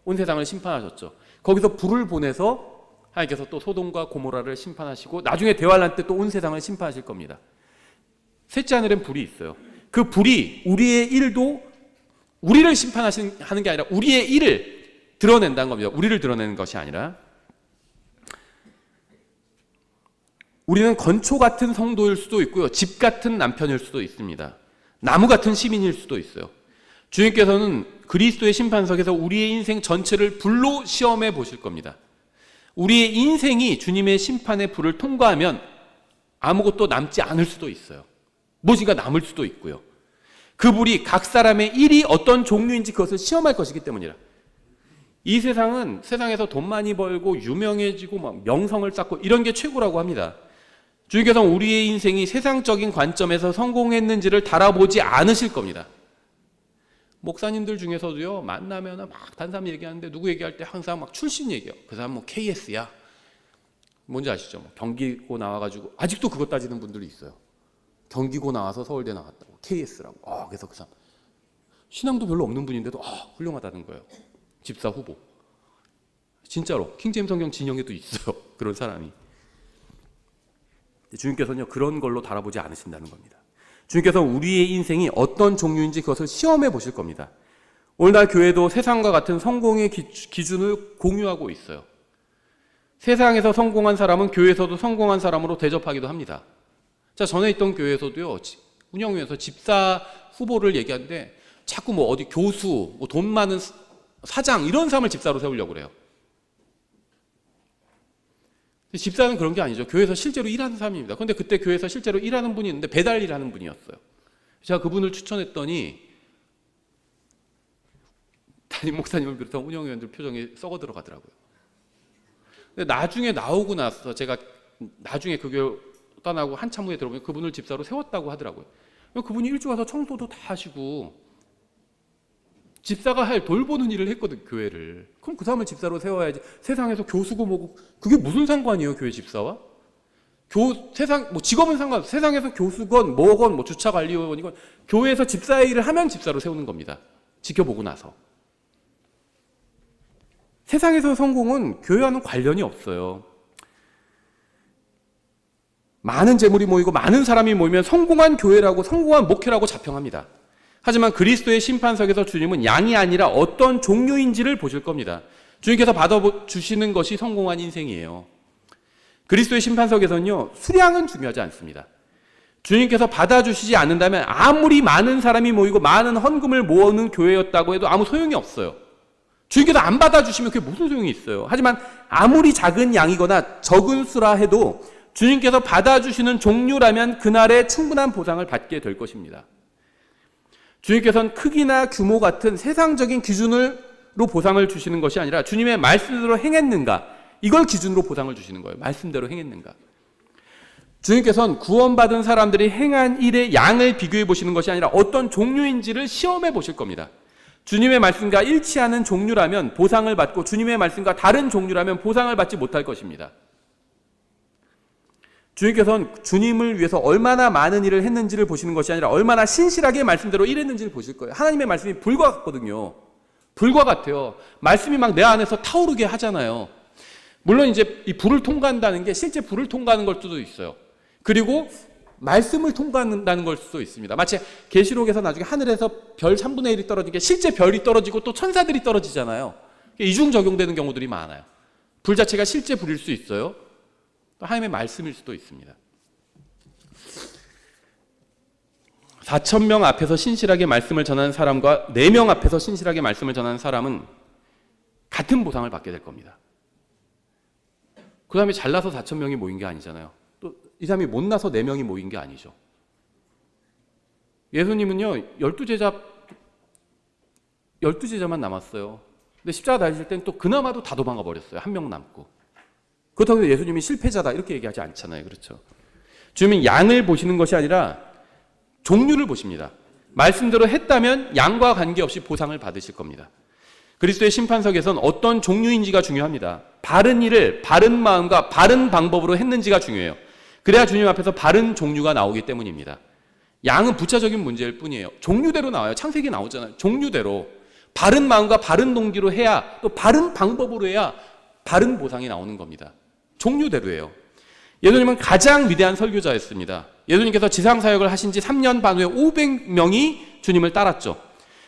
온 세상을 심판하셨죠. 거기서 불을 보내서 하나님께서 또 소돔과 고모라를 심판하시고 나중에 대환란 때 또 온 세상을 심판하실 겁니다. 셋째 하늘엔 불이 있어요. 그 불이 우리의 일도 우리를 심판하는 게 아니라 우리의 일을 드러낸다는 겁니다. 우리를 드러내는 것이 아니라. 우리는 건초 같은 성도일 수도 있고요. 집 같은 남편일 수도 있습니다. 나무 같은 시민일 수도 있어요. 주님께서는 그리스도의 심판석에서 우리의 인생 전체를 불로 시험해 보실 겁니다. 우리의 인생이 주님의 심판의 불을 통과하면 아무것도 남지 않을 수도 있어요. 무엇인가 남을 수도 있고요. 그 불이 각 사람의 일이 어떤 종류인지 그것을 시험할 것이기 때문이라. 이 세상은 세상에서 돈 많이 벌고 유명해지고 막 명성을 쌓고 이런 게 최고라고 합니다. 주님께서는 우리의 인생이 세상적인 관점에서 성공했는지를 달아보지 않으실 겁니다. 목사님들 중에서도요, 만나면 막 다른 사람 얘기하는데 누구 얘기할 때 항상 막 출신 얘기해요. 그 사람 뭐 KS야. 뭔지 아시죠? 뭐 경기고 나와가지고 아직도 그것 따지는 분들이 있어요. 경기고 나와서 서울대 나왔다고 KS라고. 그래서 그 사람 신앙도 별로 없는 분인데도 훌륭하다는 거예요. 집사 후보. 진짜로 킹제임스 성경 진영에도 있어요. 그런 사람이. 주님께서는요, 그런 걸로 달아보지 않으신다는 겁니다. 주님께서는 우리의 인생이 어떤 종류인지 그것을 시험해 보실 겁니다. 오늘날 교회도 세상과 같은 성공의 기준을 공유하고 있어요. 세상에서 성공한 사람은 교회에서도 성공한 사람으로 대접하기도 합니다. 자, 전에 있던 교회에서도요, 운영위에서 집사 후보를 얘기하는데 자꾸 뭐 어디 교수, 뭐 돈 많은 사장 이런 사람을 집사로 세우려고 그래요. 집사는 그런 게 아니죠. 교회에서 실제로 일하는 사람입니다. 그런데 그때 교회에서 실제로 일하는 분이 있는데 배달 일하는 분이었어요. 제가 그분을 추천했더니 담임 목사님을 비롯한 운영위원들 표정이 썩어 들어가더라고요. 근데 나중에 나오고 나서 제가 나중에 그 교회 떠나고 한참 후에 들어보면 그분을 집사로 세웠다고 하더라고요. 그분이 일주 와서 청소도 다 하시고 집사가 할 돌보는 일을 했거든, 교회를. 그럼 그 사람을 집사로 세워야지. 세상에서 교수고 뭐고 그게 무슨 상관이에요, 교회 집사와? 세상 뭐 직업은 상관없어요. 세상에서 교수건 뭐건 뭐 주차관리원이건 교회에서 집사의 일을 하면 집사로 세우는 겁니다. 지켜보고 나서. 세상에서 성공은 교회와는 관련이 없어요. 많은 재물이 모이고 많은 사람이 모이면 성공한 교회라고 성공한 목회라고 자평합니다. 하지만 그리스도의 심판석에서 주님은 양이 아니라 어떤 종류인지를 보실 겁니다. 주님께서 받아주시는 것이 성공한 인생이에요. 그리스도의 심판석에서는요, 수량은 중요하지 않습니다. 주님께서 받아주시지 않는다면 아무리 많은 사람이 모이고 많은 헌금을 모으는 교회였다고 해도 아무 소용이 없어요. 주님께서 안 받아주시면 그게 무슨 소용이 있어요. 하지만 아무리 작은 양이거나 적은 수라 해도 주님께서 받아주시는 종류라면 그날에 충분한 보상을 받게 될 것입니다. 주님께서는 크기나 규모 같은 세상적인 기준으로 보상을 주시는 것이 아니라 주님의 말씀대로 행했는가, 이걸 기준으로 보상을 주시는 거예요. 말씀대로 행했는가. 주님께서는 구원받은 사람들이 행한 일의 양을 비교해 보시는 것이 아니라 어떤 종류인지를 시험해 보실 겁니다. 주님의 말씀과 일치하는 종류라면 보상을 받고 주님의 말씀과 다른 종류라면 보상을 받지 못할 것입니다. 주님께서는 주님을 위해서 얼마나 많은 일을 했는지를 보시는 것이 아니라 얼마나 신실하게 말씀대로 일했는지를 보실 거예요. 하나님의 말씀이 불과 같거든요. 불과 같아요. 말씀이 막 내 안에서 타오르게 하잖아요. 물론 이제 이 불을 통과한다는 게 실제 불을 통과하는 걸 수도 있어요. 그리고 말씀을 통과한다는 걸 수도 있습니다. 마치 계시록에서 나중에 하늘에서 별 3분의 1이 떨어진 게 실제 별이 떨어지고 또 천사들이 떨어지잖아요. 이중 적용되는 경우들이 많아요. 불 자체가 실제 불일 수 있어요. 또 하나님의 말씀일 수도 있습니다. 4,000명 앞에서 신실하게 말씀을 전하는 사람과 4명 앞에서 신실하게 말씀을 전하는 사람은 같은 보상을 받게 될 겁니다. 그 사람이 잘나서 4,000명이 모인 게 아니잖아요. 또 이 사람이 못나서 4명이 모인 게 아니죠. 예수님은요, 12제자만 남았어요. 근데 십자가 달리실 땐 또 그나마도 다 도망가 버렸어요. 한 명 남고. 그렇다고 해서 예수님이 실패자다 이렇게 얘기하지 않잖아요. 그렇죠? 주님은 양을 보시는 것이 아니라 종류를 보십니다. 말씀대로 했다면 양과 관계없이 보상을 받으실 겁니다. 그리스도의 심판석에선 어떤 종류인지가 중요합니다. 바른 일을 바른 마음과 바른 방법으로 했는지가 중요해요. 그래야 주님 앞에서 바른 종류가 나오기 때문입니다. 양은 부차적인 문제일 뿐이에요. 종류대로 나와요. 창세기 나오잖아요. 종류대로. 바른 마음과 바른 동기로 해야, 또 바른 방법으로 해야 바른 보상이 나오는 겁니다. 종류대로예요. 예수님은 가장 위대한 설교자였습니다. 예수님께서 지상사역을 하신 지 3년 반 후에 500명이 주님을 따랐죠.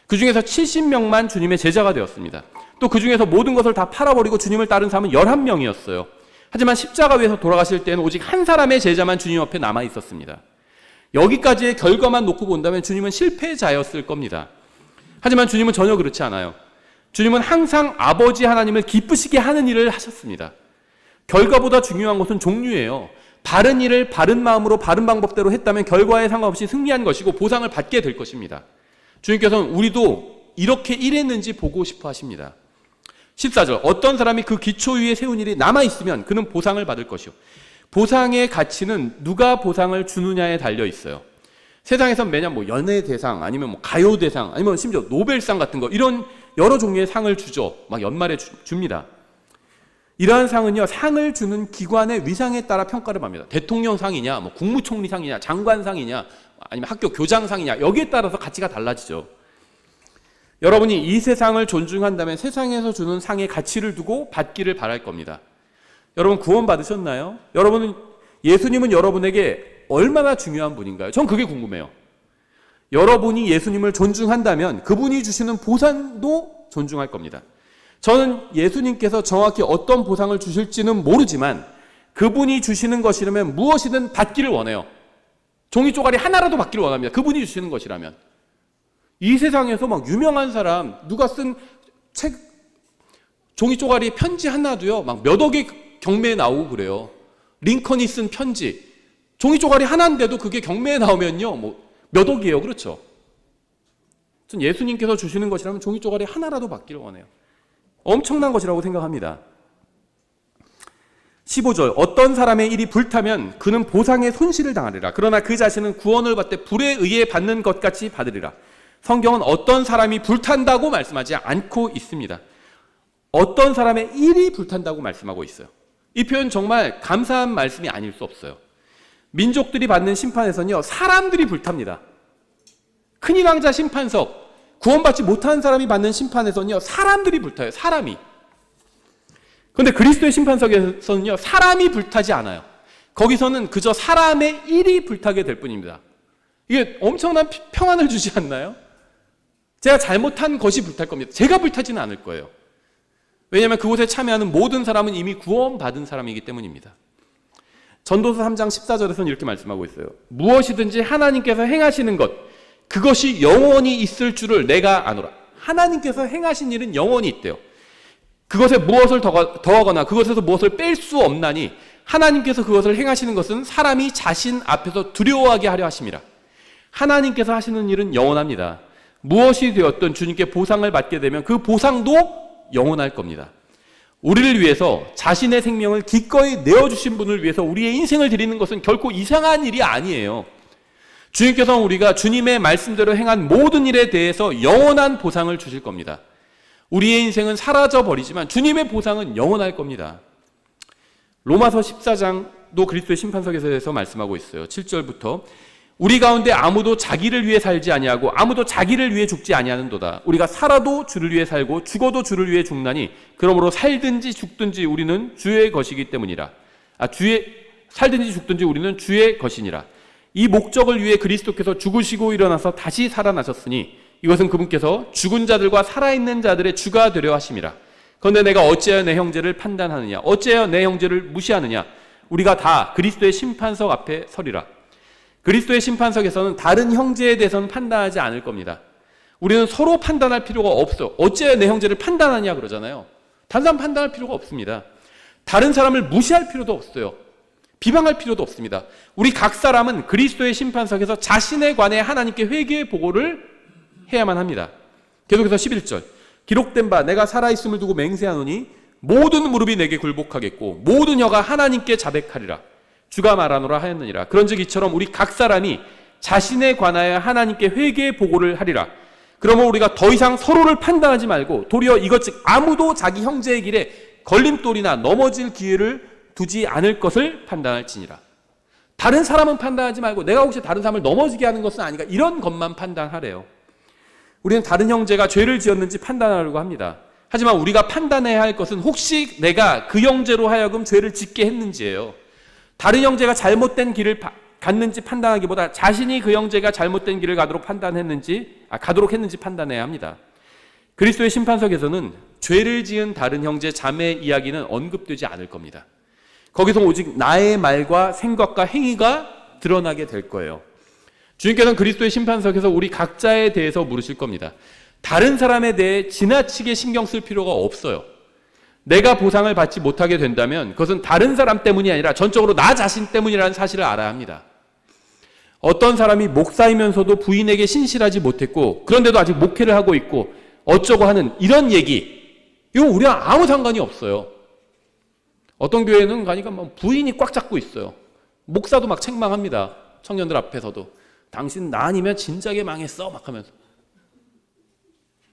그 중에서 70명만 주님의 제자가 되었습니다. 또 그 중에서 모든 것을 다 팔아버리고 주님을 따른 사람은 11명이었어요. 하지만 십자가 위에서 돌아가실 때는 오직 한 사람의 제자만 주님 앞에 남아 있었습니다. 여기까지의 결과만 놓고 본다면 주님은 실패자였을 겁니다. 하지만 주님은 전혀 그렇지 않아요. 주님은 항상 아버지 하나님을 기쁘시게 하는 일을 하셨습니다. 결과보다 중요한 것은 종류예요. 바른 일을 바른 마음으로 바른 방법대로 했다면 결과에 상관없이 승리한 것이고 보상을 받게 될 것입니다. 주님께서는 우리도 이렇게 일했는지 보고 싶어 하십니다. 14절, 어떤 사람이 그 기초 위에 세운 일이 남아있으면 그는 보상을 받을 것이요. 보상의 가치는 누가 보상을 주느냐에 달려 있어요. 세상에선 매년 연예 대상, 아니면 가요 대상, 아니면 심지어 노벨상 같은 거, 이런 여러 종류의 상을 주죠. 막 연말에 줍니다. 이러한 상은요, 상을 주는 기관의 위상에 따라 평가를 받습니다. 대통령상이냐, 국무총리상이냐, 장관상이냐, 아니면 학교 교장상이냐, 여기에 따라서 가치가 달라지죠. 여러분이 이 세상을 존중한다면 세상에서 주는 상의 가치를 두고 받기를 바랄 겁니다. 여러분 구원 받으셨나요? 예수님은 여러분에게 얼마나 중요한 분인가요? 전 그게 궁금해요. 여러분이 예수님을 존중한다면 그분이 주시는 보상도 존중할 겁니다. 저는 예수님께서 정확히 어떤 보상을 주실지는 모르지만 그분이 주시는 것이라면 무엇이든 받기를 원해요. 종이 쪼가리 하나라도 받기를 원합니다. 그분이 주시는 것이라면. 이 세상에서 유명한 사람, 누가 쓴 책, 종이 쪼가리 편지 하나도요, 몇 억의 경매에 나오고 그래요. 링컨이 쓴 편지. 종이 쪼가리 하나인데도 그게 경매에 나오면요, 몇 억이에요. 그렇죠? 전 예수님께서 주시는 것이라면 종이 쪼가리 하나라도 받기를 원해요. 엄청난 것이라고 생각합니다. 15절, 어떤 사람의 일이 불타면 그는 보상의 손실을 당하리라. 그러나 그 자신은 구원을 받되 불에 의해 받는 것 같이 받으리라. 성경은 어떤 사람이 불탄다고 말씀하지 않고 있습니다. 어떤 사람의 일이 불탄다고 말씀하고 있어요. 이 표현 정말 감사한 말씀이 아닐 수 없어요. 민족들이 받는 심판에서는요, 사람들이 불탑니다. 큰일 왕자 심판석, 구원받지 못하는 사람이 받는 심판에서는요, 사람들이 불타요. 사람이. 그런데 그리스도의 심판석에서는요, 사람이 불타지 않아요. 거기서는 그저 사람의 일이 불타게 될 뿐입니다. 이게 엄청난 평안을 주지 않나요? 제가 잘못한 것이 불탈 겁니다. 제가 불타지는 않을 거예요. 왜냐하면 그곳에 참여하는 모든 사람은 이미 구원받은 사람이기 때문입니다. 전도서 3장 14절에서는 이렇게 말씀하고 있어요. 무엇이든지 하나님께서 행하시는 것, 그것이 영원히 있을 줄을 내가 아노라. 하나님께서 행하신 일은 영원히 있대요. 그것에 무엇을 더하거나 그것에서 무엇을 뺄 수 없나니 하나님께서 그것을 행하시는 것은 사람이 자신 앞에서 두려워하게 하려 하심이라. 하나님께서 하시는 일은 영원합니다. 무엇이 되었든 주님께 보상을 받게 되면 그 보상도 영원할 겁니다. 우리를 위해서 자신의 생명을 기꺼이 내어주신 분을 위해서 우리의 인생을 드리는 것은 결코 이상한 일이 아니에요. 주님께서는 우리가 주님의 말씀대로 행한 모든 일에 대해서 영원한 보상을 주실 겁니다. 우리의 인생은 사라져버리지만 주님의 보상은 영원할 겁니다. 로마서 14장도 그리스도의 심판석에 대해서 말씀하고 있어요. 7절부터 우리 가운데 아무도 자기를 위해 살지 아니하고 아무도 자기를 위해 죽지 아니하는도다. 우리가 살아도 주를 위해 살고 죽어도 주를 위해 죽나니 그러므로 살든지 죽든지 우리는 주의 것이기 때문이라. 살든지 죽든지 우리는 주의 것이니라. 이 목적을 위해 그리스도께서 죽으시고 일어나서 다시 살아나셨으니 이것은 그분께서 죽은 자들과 살아있는 자들의 주가 되려 하심이라. 그런데 내가 어찌하여 내 형제를 판단하느냐? 어찌하여 내 형제를 무시하느냐? 우리가 다 그리스도의 심판석 앞에 서리라. 그리스도의 심판석에서는 다른 형제에 대해서는 판단하지 않을 겁니다. 우리는 서로 판단할 필요가 없어. 어째 내 형제를 판단하냐 그러잖아요. 다른 사람 판단할 필요가 없습니다. 다른 사람을 무시할 필요도 없어요. 비방할 필요도 없습니다. 우리 각 사람은 그리스도의 심판석에서 자신에 관해 하나님께 회개의 보고를 해야만 합니다. 계속해서 11절. 기록된 바 내가 살아있음을 두고 맹세하노니 모든 무릎이 내게 굴복하겠고 모든 혀가 하나님께 자백하리라. 주가 말하노라 하였느니라. 그런즉 이처럼 우리 각 사람이 자신에 관하여 하나님께 회개의 보고를 하리라. 그러면 우리가 더 이상 서로를 판단하지 말고 도리어 이것즉 아무도 자기 형제의 길에 걸림돌이나 넘어질 기회를 두지 않을 것을 판단할지니라. 다른 사람은 판단하지 말고 내가 혹시 다른 사람을 넘어지게 하는 것은 아닌가, 이런 것만 판단하래요. 우리는 다른 형제가 죄를 지었는지 판단하려고 합니다. 하지만 우리가 판단해야 할 것은 혹시 내가 그 형제로 하여금 죄를 짓게 했는지예요. 다른 형제가 잘못된 길을 갔는지 판단하기보다 자신이 그 형제가 잘못된 길을 가도록 했는지 판단해야 합니다. 그리스도의 심판석에서는 죄를 지은 다른 형제 자매 이야기는 언급되지 않을 겁니다. 거기서 오직 나의 말과 생각과 행위가 드러나게 될 거예요. 주님께서는 그리스도의 심판석에서 우리 각자에 대해서 물으실 겁니다. 다른 사람에 대해 지나치게 신경 쓸 필요가 없어요. 내가 보상을 받지 못하게 된다면 그것은 다른 사람 때문이 아니라 전적으로 나 자신 때문이라는 사실을 알아야 합니다. 어떤 사람이 목사이면서도 부인에게 신실하지 못했고 그런데도 아직 목회를 하고 있고 어쩌고 하는 이런 얘기, 이건 우리랑 아무 상관이 없어요. 어떤 교회는 가니까 부인이 꽉 잡고 있어요. 목사도 막 책망합니다. 청년들 앞에서도. 당신 나 아니면 진작에 망했어 막 하면서.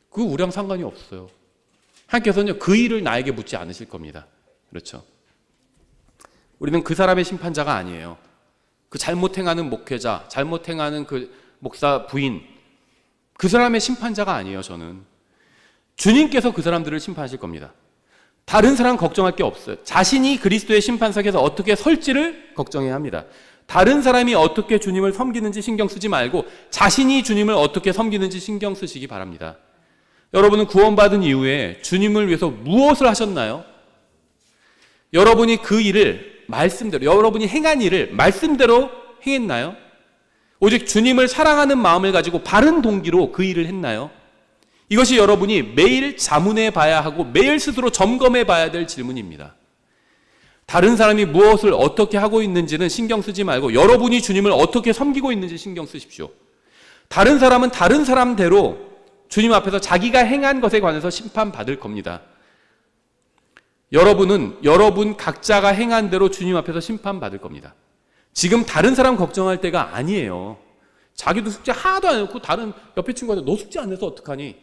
그거 우리랑 상관이 없어요. 하나님께서는 그 일을 나에게 묻지 않으실 겁니다. 그렇죠? 우리는 그 사람의 심판자가 아니에요. 그 잘못 행하는 목회자, 잘못 행하는 그 목사 부인, 그 사람의 심판자가 아니에요. 저는 주님께서 그 사람들을 심판하실 겁니다. 다른 사람 걱정할 게 없어요. 자신이 그리스도의 심판석에서 어떻게 설지를 걱정해야 합니다. 다른 사람이 어떻게 주님을 섬기는지 신경 쓰지 말고 자신이 주님을 어떻게 섬기는지 신경 쓰시기 바랍니다. 여러분은 구원받은 이후에 주님을 위해서 무엇을 하셨나요? 여러분이 그 일을 말씀대로, 여러분이 행한 일을 말씀대로 행했나요? 오직 주님을 사랑하는 마음을 가지고 바른 동기로 그 일을 했나요? 이것이 여러분이 매일 자문해 봐야 하고 매일 스스로 점검해 봐야 될 질문입니다. 다른 사람이 무엇을 어떻게 하고 있는지는 신경 쓰지 말고 여러분이 주님을 어떻게 섬기고 있는지 신경 쓰십시오. 다른 사람은 다른 사람대로 주님 앞에서 자기가 행한 것에 관해서 심판받을 겁니다. 여러분은 여러분 각자가 행한 대로 주님 앞에서 심판받을 겁니다. 지금 다른 사람 걱정할 때가 아니에요. 자기도 숙제 하나도 안 해놓고 다른 옆에 친구한테 너 숙제 안 해서 어떡하니?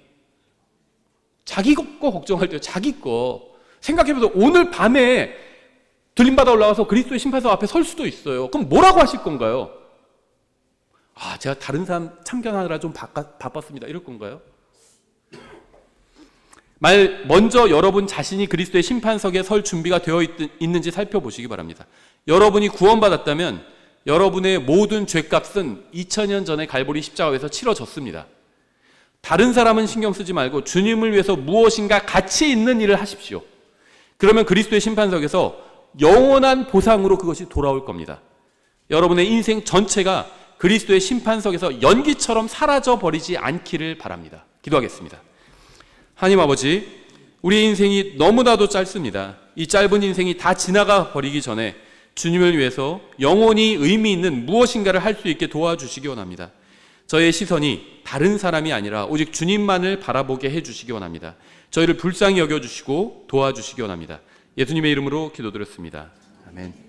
자기 거 걱정할 때 자기 거 생각해보세요. 오늘 밤에 들림받아 올라가서 그리스도의 심판석 앞에 설 수도 있어요. 그럼 뭐라고 하실 건가요? 제가 다른 사람 참견하느라 좀 바빴습니다. 이럴 건가요? 먼저 여러분 자신이 그리스도의 심판석에 설 준비가 되어 있는지 살펴보시기 바랍니다. 여러분이 구원받았다면 여러분의 모든 죄값은 2000년 전에 갈보리 십자가에서 치러졌습니다. 다른 사람은 신경 쓰지 말고 주님을 위해서 무엇인가 가치 있는 일을 하십시오. 그러면 그리스도의 심판석에서 영원한 보상으로 그것이 돌아올 겁니다. 여러분의 인생 전체가 그리스도의 심판석에서 연기처럼 사라져버리지 않기를 바랍니다. 기도하겠습니다. 하나님 아버지, 우리의 인생이 너무나도 짧습니다. 이 짧은 인생이 다 지나가 버리기 전에 주님을 위해서 영원히 의미 있는 무엇인가를 할 수 있게 도와주시기 원합니다. 저의 시선이 다른 사람이 아니라 오직 주님만을 바라보게 해주시기 원합니다. 저희를 불쌍히 여겨주시고 도와주시기 원합니다. 예수님의 이름으로 기도드렸습니다. 아멘.